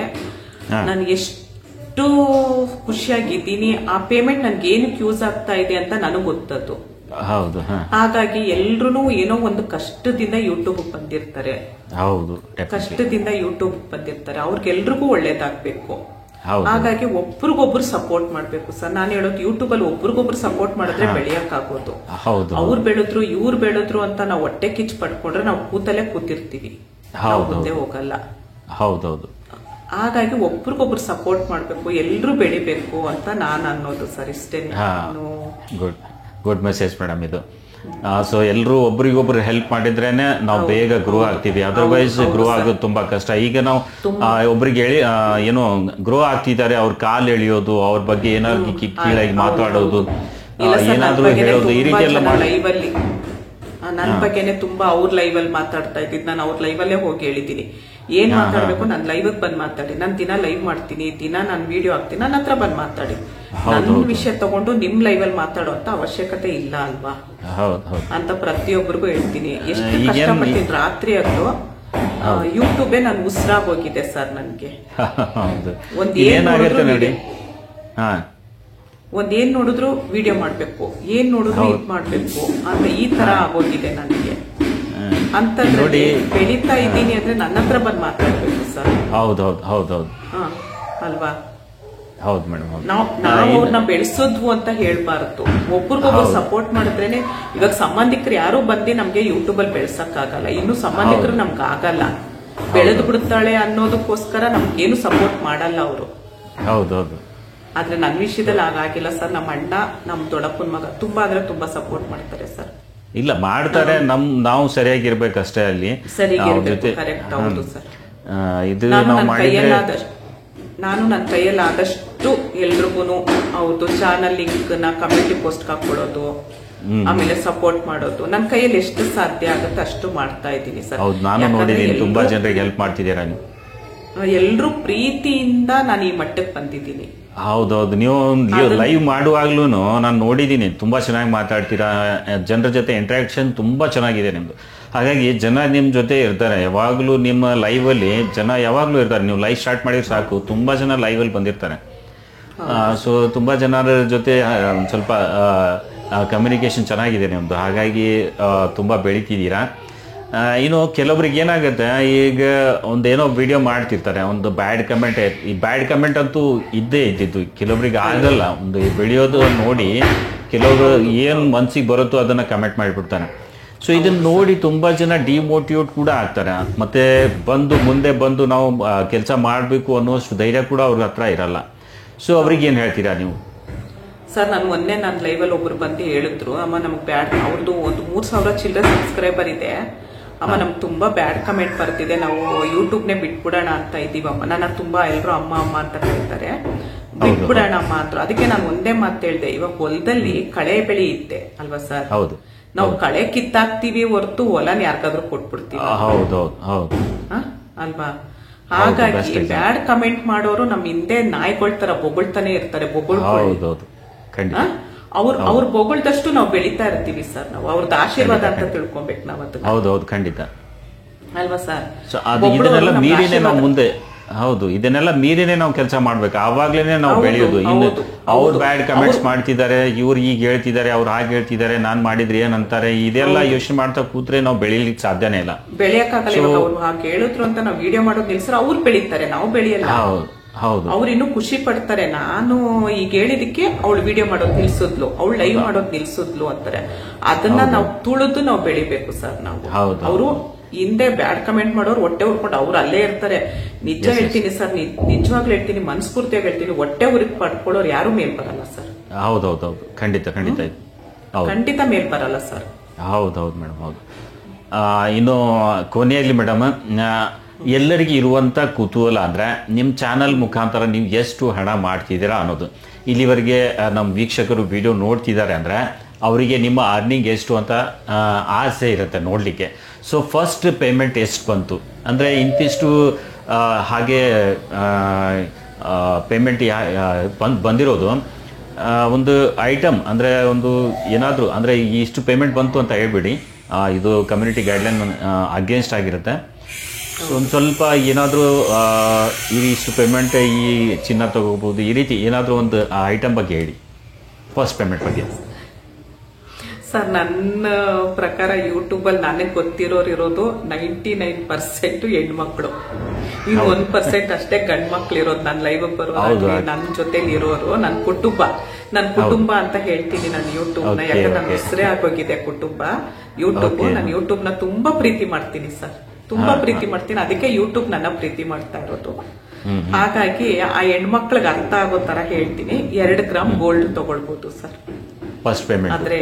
ನಾನು ಎಷ್ಟು ಖುಷಿಯಾಗಿದ್ದೀನಿ. ಆ ಪೇಮೆಂಟ್ ನನ್ಗೆ ಏನಕ್ಕೆ ಯೂಸ್ ಆಗ್ತಾ ಇದೆ ಅಂತ ನನಗೆ ಗೊತ್ತದ್ದು. ಹೌದು. ಹಾಗಾಗಿ ಎಲ್ರು ಏನೋ ಒಂದು ಕಷ್ಟದಿಂದ ಯೂಟ್ಯೂಬ್ ಬಂದಿರ್ತಾರೆ. ಹೌದು, ಕಷ್ಟದಿಂದ ಯೂಟ್ಯೂಬ್ ಬಂದಿರ್ತಾರೆ. ಅವ್ರಿಗೆಲ್ರಿಗೂ ಒಳ್ಳೇದಾಗ್ಬೇಕು. ಹಾಗಾಗಿ ಒಬ್ರಿಗೊಬ್ರು ಸಪೋರ್ಟ್ ಮಾಡ್ಬೇಕು ಸರ್. ನಾನು ಹೇಳೋದು, ಯೂಟ್ಯೂಬ್ ಅಲ್ಲಿ ಒಬ್ರಿಗೊಬ್ರು ಸಪೋರ್ಟ್ ಮಾಡಿದ್ರೆ ಬೆಳೆಯಕ್ ಆಗೋದು. ಅವ್ರು ಬೆಳೆದ್ರು ಇವ್ರು ಬೆಳೆದ್ರು ಅಂತ ನಾವು ಹೊಟ್ಟೆ ಕಿಚ್ಚು ಪಡ್ಕೊಂಡ್ರೆ ನಾವು ಕೂತಲ್ಲೇ ಕೂತಿರ್ತೀವಿ, ಮುಂದೆ ಹೋಗಲ್ಲ. ಹೌದೌದು. ಹಾಗಾಗಿ ಒಬ್ರಿಗೊಬ್ರು ಸಪೋರ್ಟ್ ಮಾಡ್ಬೇಕು, ಎಲ್ರು ಬೆಳಿಬೇಕು ಅಂತ ನಾನು ಅನ್ನೋದು ಸರ್. ಇಷ್ಟೇ. ಗುಡ್ ಮೆಸೇಜ್ ಮೇಡಮ್ ಇದು. ಸೊ ಎಲ್ಲರೂ ಒಬ್ರಿಗೊಬ್ರು ಹೆಲ್ಪ್ ಮಾಡಿದ್ರೇನೆ ನಾವು ಬೇಗ ಗ್ರೋ ಆಗ್ತೀವಿ. ಅದರ್ವೈಸ್ ಗ್ರೋ ಆಗೋದು ತುಂಬಾ ಕಷ್ಟ. ಈಗ ನಾವು ಒಬ್ರಿಗೆ ಹೇಳಿ ಏನೋ ಗ್ರೋ ಆಗ್ತಿದ್ದಾರೆ, ಅವ್ರ ಕಾಲ್ ಎಳಿಯೋದು, ಅವ್ರ ಬಗ್ಗೆ ಏನಾದ್ರು ಕೀಳಾಗಿ ಮಾತಾಡೋದು, ಏನಾದ್ರು ಹೇಳೋದು, ಈ ರೀತಿ ಎಲ್ಲ ಲೈವಲ್ಲಿ ನನ್ನ ಬಗ್ಗೆನೆ ತುಂಬಾ ಅವ್ರ ಲೈವ್ ಅಲ್ಲಿ ಮಾತಾಡ್ತಾ ಇದ್ದಿದ್ದು. ನಾನು ಅವ್ರ ಲೈವ್ ಅಲ್ಲೇ ಹೋಗಿ ಹೇಳಿದೀನಿ, ಏನ್ ಮಾತಾಡ್ಬೇಕು ನನ್ ಲೈವ್ ಬಂದ್ ಮಾತಾಡಿ. ನಾನು ದಿನ ಲೈವ್ ಮಾಡ್ತೀನಿ, ದಿನ ನಾನು ವಿಡಿಯೋ ಹಾಕ್ತೀನಿ, ನನ್ನ ಹತ್ರ ಬಂದ್ ಮಾತಾಡಿ. ನನ್ನ ವಿಷಯ ತಗೊಂಡು ನಿಮ್ ಲೈವ್ ಅಲ್ಲಿ ಮಾತಾಡೋ ಅಂತ ಅವಶ್ಯಕತೆ ಇಲ್ಲ ಅಲ್ವಾ ಅಂತ ಪ್ರತಿಯೊಬ್ಬರಿಗೂ ಹೇಳ್ತೀನಿ. ಎಷ್ಟು ಕಷ್ಟಪಡ್ತೀನಿ ರಾತ್ರಿ ಅದು. ಯೂಟ್ಯೂಬೇ ನನ್ ಉಸಿರಾಗೋಗಿದೆ ಸರ್ ನನ್ಗೆ. ಒಂದೇನ್ ನೋಡಿದ್ರು ವಿಡಿಯೋ ಮಾಡ್ಬೇಕು, ಏನ್ ನೋಡಿದ್ರು ಇದ್ ಮಾಡ್ಬೇಕು ಅಂತ ಈ ತರ ಆಗೋಗಿದೆ ನನಗೆ. ಅಂತದ್ರಲ್ಲಿ ಬೆಳೀತಾ ಇದ್ದೀನಿ ಅಂದ್ರೆ ನನ್ನ ಹತ್ರ ಬಂದ್ ಮಾತಾಡ್ಬೇಕು ಸರ್. ಹೌದೌದು ಅಲ್ವಾ? ಹೌದು ಮೇಡಮ್. ನಾವು ಅವ್ರನ್ನ ಬೆಳೆಸೋದ್ವು ಅಂತ ಹೇಳ್ಬಾರ್ದು. ಒಬ್ರಿಗೊಬ್ರು ಸಪೋರ್ಟ್ ಮಾಡಿದ್ರೇನೆ. ಇವಾಗ ಸಂಬಂಧಿಕರು ಯಾರು ಬಂದು ನಮ್ಗೆ ಯೂಟ್ಯೂಬ್ ಅಲ್ಲಿ ಬೆಳ್ಸಕ್ ಆಗಲ್ಲ. ಇನ್ನು ಸಂಬಂಧಿಕರು ನಮ್ಗೆ ಆಗಲ್ಲ. ಬೆಳೆದು ಬಿಡುತ್ತಾಳೆ ಅನ್ನೋದಕ್ಕೋಸ್ಕರ ನಮ್ಗೇನು ಸಪೋರ್ಟ್ ಮಾಡಲ್ಲ ಅವರು. ಹೌದೌದು. ಆದ್ರೆ ನನ್ನ ವಿಷಯದಲ್ಲಿ ಹಾಗಾಗಿಲ್ಲ ಸರ್. ನಮ್ಮ ಅಣ್ಣ, ನಮ್ ದೊಡ್ಡಪ್ಪನ ಮಗ ತುಂಬಾ ಅಂದ್ರೆ ತುಂಬಾ ಸಪೋರ್ಟ್ ಮಾಡ್ತಾರೆ ಸರ್. ಇಲ್ಲ ಮಾಡ್ತಾರೆ, ನಾವು ಸರಿಯಾಗಿರ್ಬೇಕಷ್ಟೇ ಅಲ್ಲಿ. ಕರೆಕ್ಟ್. ಹೌದು ಸರ್. ಇದು ನಾನು ನನ್ನ ಕೈಯಲ್ಲಿ ಆದಷ್ಟು ಎಲ್ರಿಗೂ ಹೌದು ಚಾನಲ್ ಲಿಂಕ್ ನ ಕಮ್ಯುನಿಟಿ ಪೋಸ್ಟ್ ಹಾಕೊಳ್ಳೋದು, ಆಮೇಲೆ ಸಪೋರ್ಟ್ ಮಾಡೋದು, ನನ್ನ ಕೈಯಲ್ಲಿ ಎಷ್ಟು ಸಾಧ್ಯ ಆಗುತ್ತೆ ಅಷ್ಟು ಮಾಡ್ತಾ ಇದ್ದೀನಿ ಸರ್. ನಾನು ನೋಡಿದ್ದೀನಿ, ತುಂಬಾ ಜನರಿಗೆ ಹೆಲ್ಪ್ ಮಾಡ್ತಿದ್ದೀರಾ ನೀವು. ಎಲ್ರೂ ಪ್ರೀತಿಯಿಂದ ನಾನು ಈ ಮಟ್ಟಕ್ಕೆ ಬಂದಿದ್ದೀನಿ. ಹೌದೌದು, ನೀವು ಲೈವ್ ಮಾಡುವಾಗ್ಲೂ ನಾನು ನೋಡಿದ್ದೀನಿ, ತುಂಬಾ ಚೆನ್ನಾಗಿ ಮಾತಾಡ್ತೀರಾ, ಜನರ ಜೊತೆ ಇಂಟ್ರಾಕ್ಷನ್ ತುಂಬಾ ಚೆನ್ನಾಗಿದೆ ನಿಮ್ದು. ಹಾಗಾಗಿ ಜನ ನಿಮ್ ಜೊತೆ ಇರ್ತಾರೆ ಯಾವಾಗ್ಲೂ, ನಿಮ್ಮ ಲೈವ್ ಅಲ್ಲಿ ಜನ ಯಾವಾಗ್ಲೂ ಇರ್ತಾರೆ. ನೀವು ಲೈವ್ ಸ್ಟಾರ್ಟ್ ಮಾಡಿದ್ರೆ ಸಾಕು, ತುಂಬಾ ಜನ ಲೈವ್ ಅಲ್ಲಿ ಬಂದಿರ್ತಾರೆ. ಸೊ ತುಂಬಾ ಜನರ ಜೊತೆ ಒಂದ್ ಸ್ವಲ್ಪ ಕಮ್ಯುನಿಕೇಶನ್ ಚೆನ್ನಾಗಿದೆ ನಿಮ್ದು, ಹಾಗಾಗಿ ತುಂಬಾ ಬೆಳಿತಿದ್ದೀರಾ. ಇನ್ನು ಕೆಲವೊಬ್ರಿಗೆ ಏನಾಗುತ್ತೆ, ಈಗ ಒಂದೇನೋ ವಿಡಿಯೋ ಮಾಡ್ತಿರ್ತಾರೆ, ಒಂದು ಬ್ಯಾಡ್ ಕಮೆಂಟ್, ಈ ಬ್ಯಾಡ್ ಕಮೆಂಟ್ ಅಂತೂ ಇದ್ದೇ ಇದ್ದಿದ್ದು, ಕೆಲವೊಬ್ರಿಗೆ ಆಗಲ್ಲ ಒಂದು ಬೆಳೆಯೋದು ನೋಡಿ, ಕೆಲವರು ಏನು ಮನ್ಸಿಗೆ ಬರುತ್ತೋ ಅದನ್ನ ಕಮೆಂಟ್ ಮಾಡಿಬಿಡ್ತಾರೆ. ಸೊ ಇದನ್ನ ನೋಡಿ ತುಂಬಾ ಜನ ಡಿಮೋಟಿವೇಟ್ ಕೂಡ ಆಗ್ತಾರೆ, ಮತ್ತೆ ಮುಂದೆ ಬಂದು ನಾವು ಕೆಲಸ ಮಾಡಬೇಕು ಅನ್ನೋಷ್ಟು ಧೈರ್ಯ ಕೂಡ ಅವ್ರ ಹತ್ರ ಇರಲ್ಲ. ಸೊ ಅವ್ರಿಗೆ ಏನ್ ಹೇಳ್ತೀರಾ ನೀವು? ಸರ್, ಮೊನ್ನೆ ನನ್ನ ಲೈವಲ್ಲಿ ಒಬ್ರು ಬಂದು ಹೇಳಿದ್ರು, ಅಮ್ಮ ನಮ್ಗೆ ಬ್ಯಾಡ್, ಅವ್ರದ್ದು ಒಂದು 3,000 ಚಿಲ್ಲರೆ ಸಬ್ಸ್ಕ್ರೈಬರ್ ಇದೆ ಅಮ್ಮ, ನಮ್ಗೆ ತುಂಬಾ ಬ್ಯಾಡ್ ಕಮೆಂಟ್ ಬರ್ತಿದೆ, ನಾವು ಯೂಟ್ಯೂಬ್ನೇ ಬಿಟ್ಬಿಡೋಣ ಅಂತ ಇದೀವಮ್ಮ. ನನ್ನ ತುಂಬಾ ಎಲ್ಲರೂ ಅಮ್ಮ ಅಮ್ಮ ಅಂತ ಕರೀತಾರೆ, ಬಿಟ್ಬಿಡೋಣ ಅಮ್ಮ ಅಂತ. ಅದಕ್ಕೆ ನಾನು ಒಂದೇ ಮಾತು ಹೇಳ್ದೆ, ಇವಾಗ ಹೊಲದಲ್ಲಿ ಕಳೆ ಬೆಳೆ ಇತ್ತೆ ಅಲ್ವಾ ಸರ್, ಹೌದು, ನಾವು ಕಳೆ ಕಿತ್ತಾಕ್ತಿವಿ ಹೊರತು ಹೊಲನ ಯಾರಿಗಾದ್ರೂ ಕೊಟ್ಬಿಡ್ತೀವಿ ಅಲ್ವಾ. ಹಾಗಾಗಿ ಬ್ಯಾಡ್ ಕಮೆಂಟ್ ಮಾಡೋರು ನಮ್ ಹಿಂದೆ ನಾಯಿಗಳ ತರ ಬೊಗಳ್ತಾನೆ ಇರ್ತಾರೆ, ಅವ್ರು ಬೊಗಳ್ದಷ್ಟು ನಾವು ಬೆಳೀತಾ ಇರ್ತೀವಿ ಸರ್. ನಾವು ಅವ್ರದ್ದು ಆಶೀರ್ವಾದ ಅಂತ ತಿಳ್ಕೊಬೇಕು ನಾವು ಅದನ್ನ. ಹೌದೌದು, ಖಂಡಿತ ಅಲ್ವಾ ಸರ್. ಇದನ್ನೆಲ್ಲ ಮೀರಿನೇ ನಾವು ಮುಂದೆ, ಹೌದು, ಇದನ್ನೆಲ್ಲ ಮೀರಿನೇ ನಾವು ಕೆಲಸ ಮಾಡ್ಬೇಕು, ಆವಾಗ್ಲೇನೆ ನಾವು ಬೆಳೆಯೋದು. ಇನ್ನು ಅವ್ರು ಬ್ಯಾಡ್ ಕಮೆಂಟ್ಸ್ ಮಾಡ್ತಿದ್ದಾರೆ, ಇವ್ರು ಈಗ ಹೇಳ್ತಿದ್ದಾರೆ, ಅವ್ರು ಹಾಗೆ ಹೇಳ್ತಿದ್ದಾರೆ, ನಾನ್ ಮಾಡಿದ್ರೆ ಏನಂತಾರೆ, ಇದೆಲ್ಲ ಯೋಚನೆ ಮಾಡ್ತಾ ಕೂತ್ರೆ ನಾವು ಬೆಳಿಲಿಕ್ಕೆ ಸಾಧ್ಯನೇ ಇಲ್ಲ, ಬೆಳೆಯಕ್ಕಾಗಲ್ಲ. ಅವ್ರು ಹಾಗೆ ಹೇಳಿದ್ರು ಅಂತ ನಾವು ವಿಡಿಯೋ ಮಾಡೋದು ನಿಲ್ಸ್ರೆ ಅವ್ರು ಬೆಳೀತಾರೆ, ನಾವು ಬೆಳೆಯಲ್ಲ. ಹೌದು, ಅವ್ರು ಇನ್ನೂ ಖುಷಿ ಪಡ್ತಾರೆ, ನಾನು ಈಗ ಹೇಳಿದಕ್ಕೆ ಅವಳು ವಿಡಿಯೋ ಮಾಡೋದು ನಿಲ್ಸಿದ್ಲು, ಅವಳು ಲೈವ್ ಮಾಡೋದು ನಿಲ್ಸಿದ್ಲು ಅಂತಾರೆ. ಅದನ್ನ ನಾವು ತುಳಿದು ನಾವು ಬೆಳಿಬೇಕು ಸರ್ ನಾವು. ಅವರು ಹಿಂದೆ ಬ್ಯಾಡ್ ಕಮೆಂಟ್ ಮಾಡೋರು ಹೊಟ್ಟೆ ಉರ್ಕೊಂಡು ಅವ್ರು ಅಲ್ಲೇ ಇರ್ತಾರೆ. ನಿಜ ಹೇಳ್ತೀನಿ ಸರ್, ನಿಜವಾಗ್ಲೂ ಹೇಳ್ತೀನಿ, ಮನಸ್ಫೂರ್ತಿಯಾಗಿ ಹೇಳ್ತೀನಿ, ಹೊಟ್ಟೆ ಉರಿಗೆ ಪಡ್ಕೊಳ್ಳೋರು ಯಾರು ಮೇಲ್ ಬರಲ್ಲ ಸರ್. ಹೌದೌದು, ಖಂಡಿತ ಖಂಡಿತ ಖಂಡಿತ ಮೇಲ್ ಬರಲ್ಲ ಸರ್. ಹೌದೌದು ಮೇಡಮ್, ಹೌದು. ಇನ್ನು ಕೊನೆಯಲ್ಲಿ ಮೇಡಮ್, ಎಲ್ಲರಿಗೂ ಇರುವಂತ ಕುತೂಹಲ ಅಂದ್ರೆ ನಿಮ್ಮ ಚಾನಲ್ ಮುಖಾಂತರ ನೀವು ಎಷ್ಟು ಹಣ ಮಾಡ್ತಿದ್ದೀರಾ ಅನ್ನೋದು. ಇಲ್ಲಿವರೆಗೆ ನಮ್ಮ ವೀಕ್ಷಕರು ವಿಡಿಯೋ ನೋಡ್ತಿದ್ದಾರೆ ಅಂದ್ರೆ ಅವರಿಗೆ ನಿಮ್ಮ ಅರ್ನಿಂಗ್ ಎಷ್ಟು ಅಂತ ಆಸೆ ಇರುತ್ತೆ ನೋಡ್ಲಿಕ್ಕೆ. ಸೊ ಫಸ್ಟ್ ಪೇಮೆಂಟ್ ಎಷ್ಟು ಬಂತು ಅಂದ್ರೆ ಇಂತಿಷ್ಟು, ಹಾಗೆ ಪೇಮೆಂಟ್ ಬಂದಿರೋದು ಒಂದು ಐಟಮ್ ಅಂದ್ರೆ ಒಂದು ಏನಾದರೂ ಅಂದ್ರೆ ಇಷ್ಟು ಪೇಮೆಂಟ್ ಬಂತು ಅಂತ ಹೇಳ್ಬಿಡಿ, ಇದು ಕಮ್ಯುನಿಟಿ ಗೈಡ್ಲೈನ್ ಅಗೇನ್ಸ್ಟ್ ಆಗಿರುತ್ತೆ. ಸೊ ಒಂದು ಸ್ವಲ್ಪ ಏನಾದರೂ ಇಷ್ಟು ಪೇಮೆಂಟ್ ಈ ಚಿನ್ನ ತಗೋಬಹುದು, ಈ ರೀತಿ ಏನಾದರೂ ಒಂದು ಐಟಮ್ ಬಗ್ಗೆ ಹೇಳಿ, ಫಸ್ಟ್ ಪೇಮೆಂಟ್ ಬಗ್ಗೆ. ಸರ್, ನನ್ನ ಪ್ರಕಾರ ಯೂಟ್ಯೂಬಲ್ಲಿ ನನಗೆ ಗೊತ್ತಿರೋರು ಇರೋದು 99% ಹೆಣ್ಮಕ್ಳು, ಇನ್ನು 1% ಅಷ್ಟೇ ಗಂಡ್ ಮಕ್ಳು ಇರೋದು ನನ್ನ ಲೈವ್ ಬರೋದು, ನನ್ನ ಜೊತೆಲಿ ಇರೋರು ನನ್ನ ಕುಟುಂಬ ಅಂತ ಹೇಳ್ತೀನಿ ನಾನು ಯೂಟ್ಯೂಬ್ ನ. ಯಾಕಂದ್ರೆ ನನ್ನ ಹೆಸರೇ ಆಗೋಗಿದೆ ಕುಟುಂಬ ಯೂಟ್ಯೂಬ್. ನಾನು ಯೂಟ್ಯೂಬ್ ನ ತುಂಬಾ ಪ್ರೀತಿ ಮಾಡ್ತೀನಿ ಸರ್, ತುಂಬಾ ಪ್ರೀತಿ ಮಾಡ್ತೀನಿ, ಅದಕ್ಕೆ ಯೂಟ್ಯೂಬ್ ನನ್ನ ಪ್ರೀತಿ ಮಾಡ್ತಾ ಇರೋದು. ಹಾಗಾಗಿ ಆ ಹೆಣ್ಮಕ್ಳಿಗೆ ಅರ್ಥ ಆಗೋ ತರ ಹೇಳ್ತೀನಿ, 2 ಗ್ರಾಮ್ ಗೋಲ್ಡ್ ತಗೊಳ್ಬಹುದು ಸರ್ ಫಸ್ಟ್ ಪೇಮೆಂಟ್. ಅಂದ್ರೆ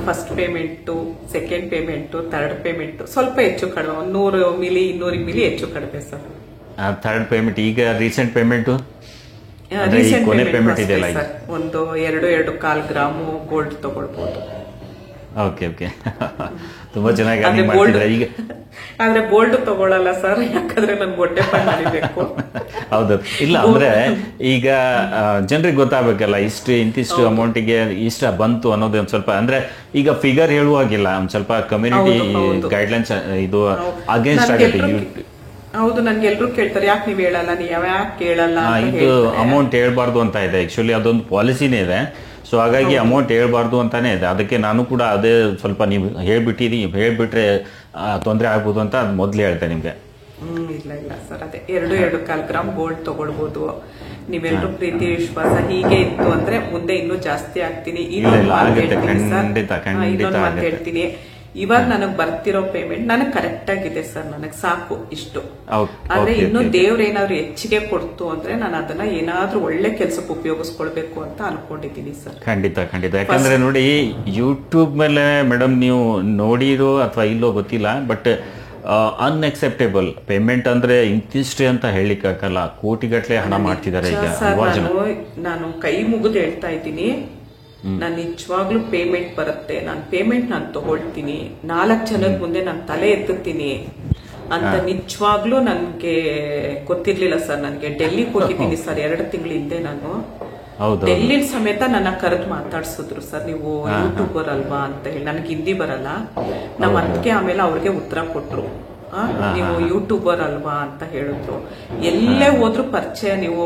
first payment, second payment, third payment ಸ್ವಲ್ಪ ಹೆಚ್ಚು ಕಡಿಮೆ, 100 ಮಿಲಿ 200 ಮಿಲಿ ಹೆಚ್ಚು ಕಡಿಮೆ ಸರ್. ಥರ್ಡ್ ಪೇಮೆಂಟ್ ಈಗ ರೀಸೆಂಟ್ ಪೇಮೆಂಟ್ ಪೇಮೆಂಟ್ ಇದೆಯಲ್ಲ ಸರ್, ಒಂದು 2.25 ಗ್ರಾಮು ಗೋಲ್ಡ್ ತಗೊಳ್ಬಹುದು. ಓಕೆ ಓಕೆ, ತುಂಬಾ ಚೆನ್ನಾಗಿ ಅರ್ನಿಂಗ್ ಮಾಡ್ತಿದ್ರೆ ಈಗ. ಆದ್ರೆ ಗೋಲ್ಡ್ ತಗೊಳ್ಳಲ್ಲ ಸರ್, ಯಾಕಂದ್ರೆ ನನ್ಗೆ ಹೊಟ್ಟೆ ಪಾಡು ನಡಿಬೇಕು. ಹೌದು, ಇಲ್ಲ ಅಂದ್ರೆ ಈಗ ಜನರಿಗೆ ಗೊತ್ತಾಗಬೇಕಲ್ಲ, ಇಂತಿಷ್ಟು ಅಮೌಂಟಿಗೆ ಇಷ್ಟ ಬಂತು ಅನ್ನೋದು ಒಂದ್ ಸ್ವಲ್ಪ, ಅಂದ್ರೆ ಈಗ ಫಿಗರ್ ಹೇಳುವಾಗಿಲ್ಲ, ಒಂದ್ ಸ್ವಲ್ಪ ಕಮ್ಯುನಿಟಿ ಗೈಡ್ಲೈನ್ಸ್ ಇದು ಅಗೇನ್ಸ್ಟ್ ಆಗುತ್ತೆ. ಹೌದು, ನನ್ಗೆ ಎಲ್ರು ಕೇಳ್ತಾರೆ, ಯಾಕೆ ನೀವ್ ಹೇಳಲ್ಲ, ನೀವ್ ಯಾಕೆ ಹೇಳಲ್ಲ. ಇದು ಅಮೌಂಟ್ ಹೇಳ್ಬಾರ್ದು ಅಂತ ಇದೆ, ಆಕ್ಚುಲಿ ಅದೊಂದು ಪಾಲಿಸಿನೇ ಇದೆ. ಸೊ ಹಾಗಾಗಿ ಅಮೌಂಟ್ ಹೇಳ್ಬಾರ್ದು ಅಂತಾನೆ ಇದೆ, ಅದಕ್ಕೆ ನಾನು ಕೂಡ ಅದೇ ಸ್ವಲ್ಪ ನೀವು ಹೇಳ್ಬಿಟ್ರೆ ತೊಂದರೆ ಆಗ್ಬೋದು ಅಂತ ಮೊದ್ಲು ಹೇಳ್ತೆ ನಿಮ್ಗೆ. ಇಲ್ಲ ಇಲ್ಲ ಸರ್, ಅದೇ 2.25 ಗ್ರಾಮ್ ಗೋಲ್ಡ್ ತಗೊಳ್ಬಹುದು. ನೀವೆಲ್ಲರೂ ಪ್ರೀತಿ ವಿಶ್ವಾಸ ಹೀಗೆ ಇತ್ತು ಅಂದ್ರೆ ಮುಂದೆ ಇನ್ನೂ ಜಾಸ್ತಿ ಆಗ್ತೀನಿ. ಇನ್ನೊಂದು ಮಾತು ಹೇಳ್ತೀನಿ, ಇವಾಗ ನನಗ್ ಬರ್ತಿರೋ ಪೇಮೆಂಟ್ ನನಗ್ ಕರೆಕ್ಟ್ ಆಗಿದೆ ಸರ್, ನನಗ್ ಸಾಕು ಇಷ್ಟು. ಆದ್ರೆ ಇನ್ನು ದೇವ್ರ ಏನಾದ್ರು ಹೆಚ್ಚಿಗೆ ಕೊಡ್ತು ಅಂದ್ರೆ ನಾನು ಅದನ್ನ ಏನಾದ್ರೂ ಒಳ್ಳೆ ಕೆಲ್ಸಕ್ಕೆ ಉಪಯೋಗಿಸ್ಕೊಳ್ಬೇಕು ಅಂತ ಅನ್ಕೊಂಡಿದ್ದೀನಿ ಸರ್. ಖಂಡಿತ ಖಂಡಿತ, ಯಾಕಂದ್ರೆ ನೋಡಿ ಯೂಟ್ಯೂಬ್ ಮೇಲೆ ಮೇಡಮ್ ನೀವು ನೋಡಿರೋ ಅಥವಾ ಇಲ್ಲೋ ಗೊತ್ತಿಲ್ಲ, ಬಟ್ ಅನ್ಎಕ್ಸೆಪ್ಟೇಬಲ್ ಪೇಮೆಂಟ್ ಅಂದ್ರೆ ಇಂತಿಷ್ಟೇ ಅಂತ ಹೇಳಿಕ್ಕಾಗಲ್ಲ, ಕೋಟಿಗಟ್ಟಲೆ ಹಣ ಮಾಡ್ತಿದ್ದಾರೆ ಈಗ. ನಾನು ಕೈ ಮುಗಿದು ಹೇಳ್ತಾ ಇದ್ದೀನಿ, ನಾನು ನಿಜವಾಗ್ಲೂ ಪೇಮೆಂಟ್ ಬರುತ್ತೆ, ನಾನು ತಗೊಳ್ತೀನಿ, 4 ಜನದ ಮುಂದೆ ನಾನು ತಲೆ ಎತ್ತುತ್ತೀನಿ, ಅಂತ ನಿಜವಾಗ್ಲೂ ನನ್ಗೆ ಗೊತ್ತಿರ್ಲಿಲ್ಲ ಸರ್. ನನ್ಗೆ ಡೆಲ್ಲಿಗೆ ಹೋಗಿದ್ದೀನಿ ಸರ್ 2 ತಿಂಗಳ ಹಿಂದೆ. ನಾನು ಡೆಲ್ಲಿ ಸಮೇತ ನನ್ನ ಕರೆದು ಮಾತಾಡ್ಸಿದ್ರು ಸರ್, ನೀವು ಯೂಟ್ಯೂಬರ್ ಅಲ್ವಾ ಅಂತ ಹೇಳಿ. ನನಗೆ ಹಿಂದಿ ಬರಲ್ಲ. ನಮ್ಮ ಅದಕ್ಕೆ ಆಮೇಲೆ ಅವ್ರಿಗೆ ಉತ್ತರ ಕೊಟ್ರು, ನೀವು ಯೂಟ್ಯೂಬರ್ ಅಲ್ವಾ ಅಂತ ಹೇಳಿದ್ರು. ಎಲ್ಲೇ ಹೋದ್ರು ಪರಿಚಯ, ನೀವು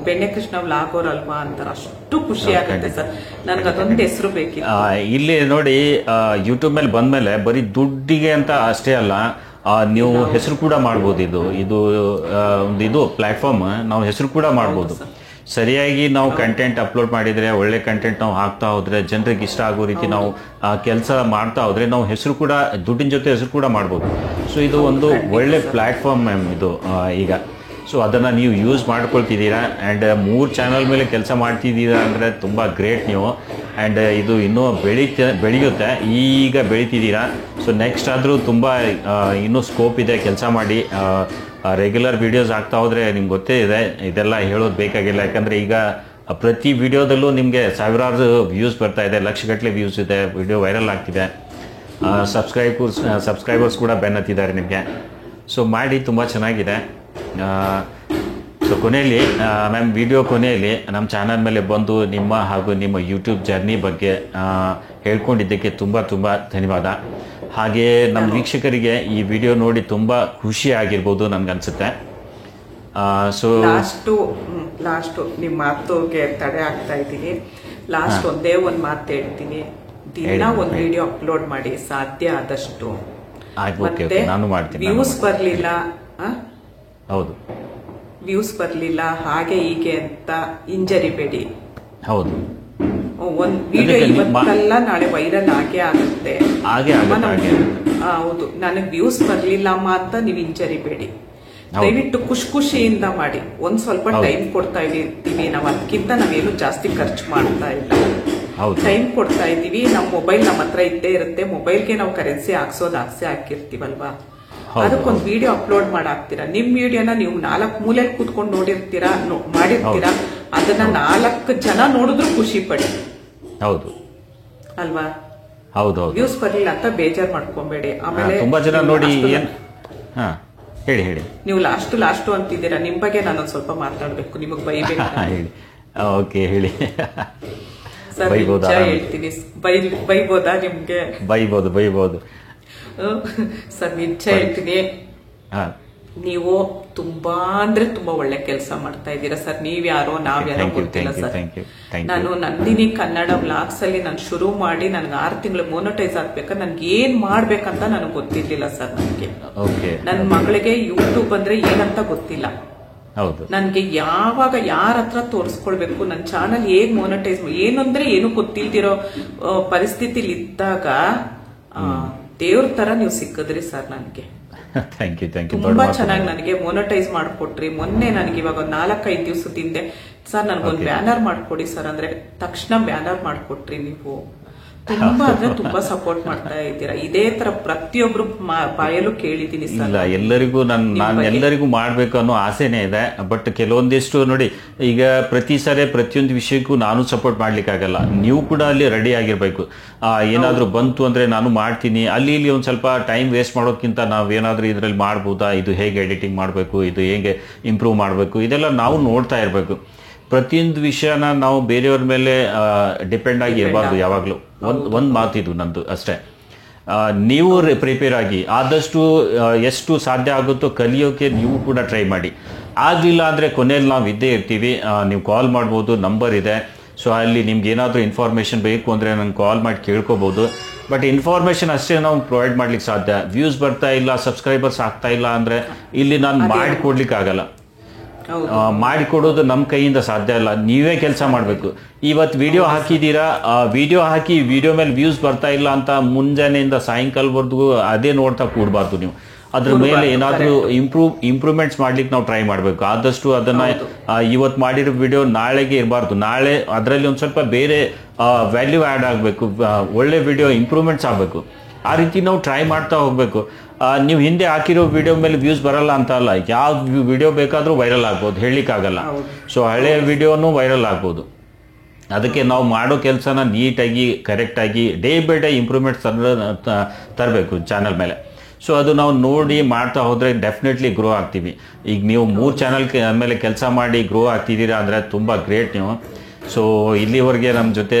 ಬೆಣ್ಣೆ ಕೃಷ್ಣ ವ್ಲಾಗರ್ ಅಲ್ವಾ ಅಂತಾರ. ಅಷ್ಟು ಖುಷಿ ಆಗುತ್ತೆ ಸರ್. ನನ್ಗೆ ಅದೊಂದು ಹೆಸರು ಬೇಕಿತ್ತು. ಇಲ್ಲಿ ನೋಡಿ, ಯೂಟ್ಯೂಬ್ ಮೇಲೆ ಬಂದ್ಮೇಲೆ ಬರೀ ದುಡ್ಡಿಗೆ ಅಂತ ಅಷ್ಟೇ ಅಲ್ಲ, ನೀವು ಹೆಸರು ಕೂಡ ಮಾಡ್ಬೋದು. ಇದು ಪ್ಲಾಟ್ಫಾರ್ಮ್, ನಾವು ಹೆಸರು ಕೂಡ ಮಾಡ್ಬೋದು. ಸರಿಯಾಗಿ ನಾವು ಕಂಟೆಂಟ್ ಅಪ್ಲೋಡ್ ಮಾಡಿದ್ರೆ, ಒಳ್ಳೆ ಕಂಟೆಂಟ್ ನಾವು ಹಾಕ್ತಾ ಹೋದ್ರೆ, ಜನರಿಗೆ ಇಷ್ಟ ಆಗೋ ರೀತಿ ನಾವು ಕೆಲಸ ಮಾಡ್ತಾ ಹೋದ್ರೆ, ನಾವು ಹೆಸರು ಕೂಡ, ದುಡ್ಡಿನ ಜೊತೆ ಹೆಸರು ಕೂಡ ಮಾಡ್ಬೋದು. ಸೊ ಇದು ಒಂದು ಒಳ್ಳೆ ಪ್ಲಾಟ್ಫಾರ್ಮ್ ಮ್ಯಾಮ್ ಇದು ಈಗ. ಸೊ ಅದನ್ನು ನೀವು ಯೂಸ್ ಮಾಡ್ಕೊಳ್ತಿದ್ದೀರಾ. ಆ್ಯಂಡ್ 3 ಚಾನಲ್ ಮೇಲೆ ಕೆಲಸ ಮಾಡ್ತಿದ್ದೀರಾ ಅಂದರೆ ತುಂಬ ಗ್ರೇಟ್ ನೀವು. ಆ್ಯಂಡ್ ಇದು ಇನ್ನೂ ಬೆಳೆಯುತ್ತೆ. ಈಗ ಬೆಳೀತಿದ್ದೀರಾ. ಸೊ ನೆಕ್ಸ್ಟ್ ಆದರೂ ತುಂಬ ಇನ್ನೂ ಸ್ಕೋಪ್ ಇದೆ, ಕೆಲಸ ಮಾಡಿ. ರೆಗ್ಯುಲರ್ ವಿಡಿಯೋಸ್ ಆಗ್ತಾ ಹೋದರೆ ನಿಮ್ಗೆ ಗೊತ್ತೇ ಇದೆ, ಇದೆಲ್ಲ ಹೇಳೋದು ಬೇಕಾಗಿಲ್ಲ. ಯಾಕಂದರೆ ಈಗ ಪ್ರತಿ ವಿಡಿಯೋದಲ್ಲೂ ನಿಮಗೆ ಸಾವಿರಾರು ವ್ಯೂಸ್ ಬರ್ತಾ ಇದೆ, ಲಕ್ಷಗಟ್ಟಲೆ ವ್ಯೂಸ್ ಇದೆ, ವಿಡಿಯೋ ವೈರಲ್ ಆಗ್ತಿದೆ. ಸಬ್ಸ್ಕ್ರೈಬರ್ಸ್ ಕೂಡ ಬೆನ್ನತ್ತಿದ್ದಾರೆ ನಿಮಗೆ. ಸೊ ಮಾಡಿ, ತುಂಬ ಚೆನ್ನಾಗಿದೆ. ಸೊ ಕೊನೆಯಲ್ಲಿ ಮ್ಯಾಮ್, ವಿಡಿಯೋ ಕೊನೆಯಲ್ಲಿ ನಮ್ಮ ಚಾನಲ್ ಮೇಲೆ ಬಂದು ನಿಮ್ಮ ಹಾಗೂ ನಿಮ್ಮ ಯೂಟ್ಯೂಬ್ ಜರ್ನಿ ಬಗ್ಗೆ ಹೇಳ್ಕೊಂಡಿದ್ದಕ್ಕೆ ತುಂಬ ತುಂಬ ಧನ್ಯವಾದ. ಹಾಗೆ ನಮ್ಮ ವೀಕ್ಷಕರಿಗೆ ಈ ವಿಡಿಯೋ ನೋಡಿ ತುಂಬ ಖುಷಿ ಆಗಿರ್ಬೋದು ನನಗನ್ಸುತ್ತೆ. ಸೊ ಲಾಸ್ಟು ನಿಮ್ಮ ಮಾತುಗೆ ತಡೆ ಆಗ್ತಾ ಇದ್ದೀನಿ. ಲಾಸ್ಟ್ ಒಂದೇ ಒಂದು ಮಾತು ಹೇಳ್ತೀನಿ, ದಿನ ಒಂದು ವಿಡಿಯೋ ಅಪ್ಲೋಡ್ ಮಾಡಿ ಸಾಧ್ಯ ಆದಷ್ಟು. ಮತ್ತೆ ನಾನು ಮಾಡ್ತೀನಿ. ವ್ಯೂಸ್ ಬರಲಿಲ್ಲ, ಹೌದು, ವ್ಯೂಸ್ ಬರಲಿಲ್ಲ ಹಾಗೆ ಹೀಗೆ ಅಂತ ಹಿಂಜರಿಬೇಡಿ. ಹೌದು, ಒಂದ್ ವಿಡಿಯೋ ಇವತ್ತಲ್ಲ ನಾಳೆ ವೈರಲ್ ಆಗೇ ಆಗುತ್ತೆ. ಹೌದು, ನನಗೆ ವ್ಯೂಸ್ ಬರ್ಲಿಲ್ಲಮ್ಮ ಅಂತ ನೀವು ಹಿಂಜರಿಬೇಡಿ. ದಯವಿಟ್ಟು ಖುಷಿಯಿಂದ ಮಾಡಿ. ಒಂದ್ ಸ್ವಲ್ಪ ಟೈಮ್ ಕೊಡ್ತಾ ಇದ್ದೀವಿ ನಾವು, ಅದಕ್ಕಿಂತ ನಾವೇನು ಜಾಸ್ತಿ ಖರ್ಚು ಮಾಡ್ತಾ ಇಲ್ಲ. ಟೈಮ್ ಕೊಡ್ತಾ ಇದ್ದೀವಿ. ನಮ್ಮ ಮೊಬೈಲ್ ನಮ್ಮ ಹತ್ರ ಇದ್ದೇ ಇರುತ್ತೆ. ಮೊಬೈಲ್ಗೆ ನಾವು ಕರೆನ್ಸಿ ಹಾಕಿರ್ತೀವಲ್ವಾ, ಅದಕ್ಕೊಂದು ವಿಡಿಯೋ ಅಪ್ಲೋಡ್ ಮಾಡಾಕ್ತೀರಾ. ನಿಮ್ ವಿಡಿಯೋನ ನೀವು 4 ಮೂಲೆಯಲ್ಲಿ ಕೂತ್ಕೊಂಡು ನೋಡಿರ್ತೀರಾ, ಮಾಡಿರ್ತೀರಾ. ಅದನ್ನ 4 ಜನ ನೋಡಿದ್ರು ಖುಷಿ ಪಡಿ. ಹೌದು ಅಲ್ವಾ? ಹೌದು. ವ್ಯೂಸ್ ಬರ್ಲಿಲ್ಲ ಅಂತ ಬೇಜಾರ್ ಮಾಡ್ಕೊಂಬೇಡಿ. ಆಮೇಲೆ ತುಂಬಾ ಜನ ನೋಡಿ ಹೇಳಿ ನೀವು ಲಾಸ್ಟ್ ಅಂತಿದ್ದೀರಾ. ನಿಮ್ ಬಗ್ಗೆ ನಾನೊಂದ್ ಸ್ವಲ್ಪ ಮಾತಾಡ್ಬೇಕು, ನಿಮಗ್ ಬೈಬೇಕು. ಹೇಳಿ. ಓಕೆ, ಹೇಳಿ ಸರ್. ಹೇಳ್ತೀನಿ, ಬೈಬೋದಾ ನಿಮ್ಗೆ? ಬೈಬೋದು ಸರ್, ನಿಜ ಹೇಳ್ತೀನಿ. ನೀವು ತುಂಬಾ ಅಂದ್ರೆ ತುಂಬಾ ಒಳ್ಳೆ ಕೆಲಸ ಮಾಡ್ತಾ ಇದ್ದೀರಾ ಸರ್. ನೀವ್ಯಾರೋ ನಾವ್ಯಾರೋ ಗೊತ್ತಿಲ್ಲ ಸರ್. ನಾನು ನಂದಿನಿ ಕನ್ನಡ ವ್ಲಾಗ್ಸ್ ಅಲ್ಲಿ ನಾನು ಶುರು ಮಾಡಿ ನನ್ಗೆ 6 ತಿಂಗಳು ಮೊನಟೈಸ್ ಆಗ್ಬೇಕಾದ್ರೆ ನನ್ಗೆ ಏನ್ ಮಾಡ್ಬೇಕಂತ ನನಗೆ ಗೊತ್ತಿರ್ಲಿಲ್ಲ ಸರ್. ನನ್ನ ಮಗಳಿಗೆ ಯೂಟ್ಯೂಬ್ ಅಂದ್ರೆ ಏನಂತ ಗೊತ್ತಿಲ್ಲ. ನನ್ಗೆ ಯಾವಾಗ ಯಾರ ಹತ್ರ ತೋರಿಸ್ಕೊಳ್ಬೇಕು, ನನ್ನ ಚಾನಲ್ ಹೇಗ್ ಮೊನಟೈಸ್ ಏನಂದ್ರೆ ಏನು ಗೊತ್ತಿಲ್ದಿರೋ ಪರಿಸ್ಥಿತಿಲಿ ಇದ್ದಾಗ ದೇವ್ರ ತರ ನೀವು ಸಿಕ್ಕಿದ್ರಿ ಸರ್. ನನ್ಗೆ ತುಂಬಾ ಚೆನ್ನಾಗಿ ನನಗೆ ಮೊನಟೈಸ್ ಮಾಡ್ಕೊಟ್ರಿ. ಮೊನ್ನೆ ನನಗೆ ಇವಾಗ 4-5 ದಿವಸದ ಹಿಂದೆ ಸರ್ ನನ್ಗೊಂದು ಬ್ಯಾನರ್ ಮಾಡ್ಕೊಡಿ ಸರ್ ಅಂದ್ರೆ ತಕ್ಷಣ ಬ್ಯಾನರ್ ಮಾಡ್ಕೊಟ್ರಿ ನೀವು. ತುಂಬಾ ಅಂದ್ರೆ ತುಂಬಾ ಸಪೋರ್ಟ್ ಮಾಡ್ತಾ ಇದ್ದೀರಾ. ಇದೇ ತರ ಪ್ರತಿಯೊಬ್ರು ಬಾಯಲ್ಲೂ ಕೇಳಿದೀನಿ ಸರ್. ಇಲ್ಲ, ಎಲ್ಲರಿಗೂ ನಾನು ಎಲ್ಲರಿಗೂ ಮಾಡ್ಬೇಕು ಅನ್ನೋ ಆಸೆನೇ ಇದೆ. ಬಟ್ ಕೆಲವೊಂದಿಷ್ಟು ನೋಡಿ, ಈಗ ಪ್ರತಿ ಸಾರಿ ಪ್ರತಿಯೊಂದು ವಿಷಯಕ್ಕೂ ನಾನು ಸಪೋರ್ಟ್ ಮಾಡ್ಲಿಕ್ಕಾಗಲ್ಲ. ನೀವು ಕೂಡ ಅಲ್ಲಿ ರೆಡಿ ಆಗಿರ್ಬೇಕು. ಏನಾದ್ರೂ ಬಂತು ಅಂದ್ರೆ ನಾನು ಮಾಡ್ತೀನಿ. ಅಲ್ಲಿ ಇಲ್ಲಿ ಒಂದ್ ಸ್ವಲ್ಪ ಟೈಮ್ ವೇಸ್ಟ್ ಮಾಡೋದ್ಕಿಂತ ನಾವೇನಾದ್ರೂ ಇದ್ರಲ್ಲಿ ಮಾಡ್ಬೋದಾ, ಇದು ಹೇಗೆ ಎಡಿಟಿಂಗ್ ಮಾಡಬೇಕು, ಇದು ಹೇಗೆ ಇಂಪ್ರೂವ್ ಮಾಡಬೇಕು, ಇದೆಲ್ಲ ನಾವು ನೋಡ್ತಾ ಇರಬೇಕು. ಪ್ರತಿಯೊಂದು ವಿಷಯನ ನಾವು ಬೇರೆಯವ್ರ ಮೇಲೆ ಡಿಪೆಂಡ್ ಆಗಿ ಇರಬಾರ್ದು ಯಾವಾಗಲೂ. ಒಂದು ಮಾತಿದು ನಂದು ಅಷ್ಟೇ. ನೀವು ಪ್ರಿಪೇರ್ ಆಗಿ ಆದಷ್ಟು ಎಷ್ಟು ಸಾಧ್ಯ ಆಗುತ್ತೋ ಕಲಿಯೋಕೆ ನೀವು ಕೂಡ ಟ್ರೈ ಮಾಡಿ. ಆಗಲಿಲ್ಲ ಅಂದರೆ ಕೊನೆಯಲ್ಲಿ ನಾವು ಇದ್ದೇ ಇರ್ತೀವಿ. ನೀವು ಕಾಲ್ ಮಾಡ್ಬೋದು, ನಂಬರ್ ಇದೆ. ಸೊ ಅಲ್ಲಿ ನಿಮ್ಗೆ ಏನಾದರೂ ಇನ್ಫಾರ್ಮೇಷನ್ ಬೇಕು ಅಂದರೆ ನಂಗೆ ಕಾಲ್ ಮಾಡಿ ಕೇಳ್ಕೊಬೋದು. ಬಟ್ ಇನ್ಫಾರ್ಮೇಷನ್ ಅಷ್ಟೇ ನಾವು ಪ್ರೊವೈಡ್ ಮಾಡ್ಲಿಕ್ಕೆ ಸಾಧ್ಯ. ವ್ಯೂಸ್ ಬರ್ತಾ ಇಲ್ಲ, ಸಬ್ಸ್ಕ್ರೈಬರ್ಸ್ ಆಗ್ತಾ ಇಲ್ಲ ಅಂದರೆ ಇಲ್ಲಿ ನಾನು ಮಾಡಿಕೊಡ್ಲಿಕ್ಕೆ ಆಗಲ್ಲ. ಮಾಡಿಕೊಡೋದು ನಮ್ಮ ಕೈಯಿಂದ ಸಾಧ್ಯ ಇಲ್ಲ. ನೀವೇ ಕೆಲಸ ಮಾಡಬೇಕು. ಇವತ್ತು ವಿಡಿಯೋ ಹಾಕಿದ್ದೀರಾ, ವಿಡಿಯೋ ಹಾಕಿ ವಿಡಿಯೋ ಮೇಲೆ ವ್ಯೂಸ್ ಬರ್ತಾ ಇಲ್ಲ ಅಂತ ಮುಂಜಾನೆಯಿಂದ ಸಾಯಂಕಾಲವರೆಗೂ ಅದೇ ನೋಡ್ತಾ ಕೂಡಬಾರ್ದು. ನೀವು ಅದ್ರ ಮೇಲೆ ಏನಾದರೂ ಇಂಪ್ರೂವ್ಮೆಂಟ್ಸ್ ಮಾಡ್ಲಿಕ್ಕೆ ನಾವು ಟ್ರೈ ಮಾಡಬೇಕು. ಆದಷ್ಟು ಅದನ್ನ ಇವತ್ತು ಮಾಡಿರೋ ವಿಡಿಯೋ ನಾಳೆಗೆ ಇರಬಾರ್ದು. ನಾಳೆ ಅದರಲ್ಲಿ ಒಂದು ಸ್ವಲ್ಪ ಬೇರೆ ವ್ಯಾಲ್ಯೂ ಆ್ಯಡ್ ಆಗಬೇಕು, ಒಳ್ಳೆ ವಿಡಿಯೋ ಇಂಪ್ರೂವ್ಮೆಂಟ್ಸ್ ಆಗಬೇಕು. ಆ ರೀತಿ ನಾವು ಟ್ರೈ ಮಾಡ್ತಾ ಹೋಗ್ಬೇಕು. ನೀವು ಹಿಂದೆ ಹಾಕಿರೋ ವಿಡಿಯೋ ಮೇಲೆ ವ್ಯೂಸ್ ಬರಲ್ಲ ಅಂತ ಅಲ್ಲ, ಯಾವ ವಿಡಿಯೋ ಬೇಕಾದರೂ ವೈರಲ್ ಆಗ್ಬೋದು, ಹೇಳಲಿಕ್ಕಾಗಲ್ಲ. ಸೊ ಹಳೆಯ ವಿಡಿಯೋನು ವೈರಲ್ ಆಗ್ಬೋದು. ಅದಕ್ಕೆ ನಾವು ಮಾಡೋ ಕೆಲಸನ ನೀಟಾಗಿ ಕರೆಕ್ಟಾಗಿ ಡೇ ಬೈ ಡೇ ಇಂಪ್ರೂವ್ಮೆಂಟ್ಸ್ ತರಬೇಕು ಚಾನಲ್ ಮೇಲೆ. ಸೊ ಅದು ನಾವು ನೋಡಿ ಮಾಡ್ತಾ ಹೋದರೆ ಡೆಫಿನೆಟ್ಲಿ ಗ್ರೋ ಆಗ್ತೀವಿ. ಈಗ ನೀವು 3 ಚಾನಲ್ ಮೇಲೆ ಕೆಲಸ ಮಾಡಿ ಗ್ರೋ ಆಗ್ತಿದ್ದೀರಾ ಅಂದರೆ ತುಂಬ ಗ್ರೇಟ್ ನೀವು. ಸೊ ಇಲ್ಲಿವರೆಗೆ ನಮ್ಮ ಜೊತೆ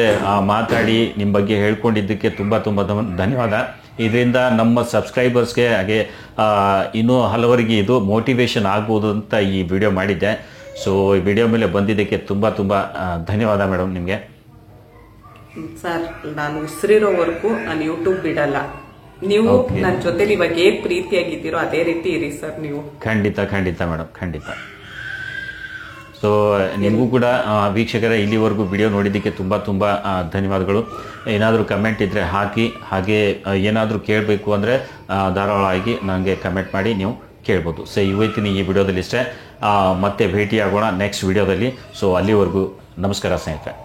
ಮಾತಾಡಿ ನಿಮ್ಮ ಬಗ್ಗೆ ಹೇಳ್ಕೊಂಡಿದ್ದಕ್ಕೆ ತುಂಬ ತುಂಬ ಧನ್ಯವಾದ. ಇದರಿಂದ ನಮ್ಮ ಸಬ್ಸ್ಕ್ರೈಬರ್ಸ್ಗೆ ಹಾಗೆ ಇನ್ನೂ ಹಲವರಿಗೆ ಇದು ಮೋಟಿವೇಶನ್ ಆಗ್ಬೋದು ಅಂತ ಈ ವಿಡಿಯೋ ಮಾಡಿದ್ದೆ. ಸೊ ಈ ವಿಡಿಯೋ ಮೇಲೆ ಬಂದಿದ್ದಕ್ಕೆ ತುಂಬ ತುಂಬ ಧನ್ಯವಾದ ಮೇಡಮ್ ನಿಮಗೆ. ಸರ್, ನಾನು ಉಸಿರಿರೋವರೆಗೂ ನಾನು ಯೂಟ್ಯೂಬ್ ಬಿಡಲ್ಲ. ನೀವು ನನ್ನ ಜೊತೆ ಇವಾಗ ಹೇಗೆ ಪ್ರೀತಿಯಾಗಿದ್ದೀರೋ ಅದೇ ರೀತಿ ಇರಿ ಸರ್ ನೀವು. ಖಂಡಿತ ಖಂಡಿತ ಮೇಡಮ್, ಖಂಡಿತ. ಸೊ ನಿಮಗೂ ಕೂಡ ವೀಕ್ಷಕರೇ ಇಲ್ಲಿವರೆಗೂ ವಿಡಿಯೋ ನೋಡಿದ್ದಕ್ಕೆ ತುಂಬ ತುಂಬ ಧನ್ಯವಾದಗಳು. ಏನಾದರೂ ಕಮೆಂಟ್ ಇದ್ದರೆ ಹಾಕಿ, ಹಾಗೆ ಏನಾದರೂ ಕೇಳಬೇಕು ಅಂದರೆ ಧಾರಾಳವಾಗಿ ನನಗೆ ಕಮೆಂಟ್ ಮಾಡಿ ನೀವು ಕೇಳ್ಬೋದು. ಸೊ ಇವತ್ತಿನ ಈ ವಿಡಿಯೋದಲ್ಲಿ ಇಷ್ಟೇ. ಮತ್ತೆ ಭೇಟಿಯಾಗೋಣ ನೆಕ್ಸ್ಟ್ ವಿಡಿಯೋದಲ್ಲಿ. ಸೊ ಅಲ್ಲಿವರೆಗೂ ನಮಸ್ಕಾರ ಸ್ನೇಹಿತರೆ.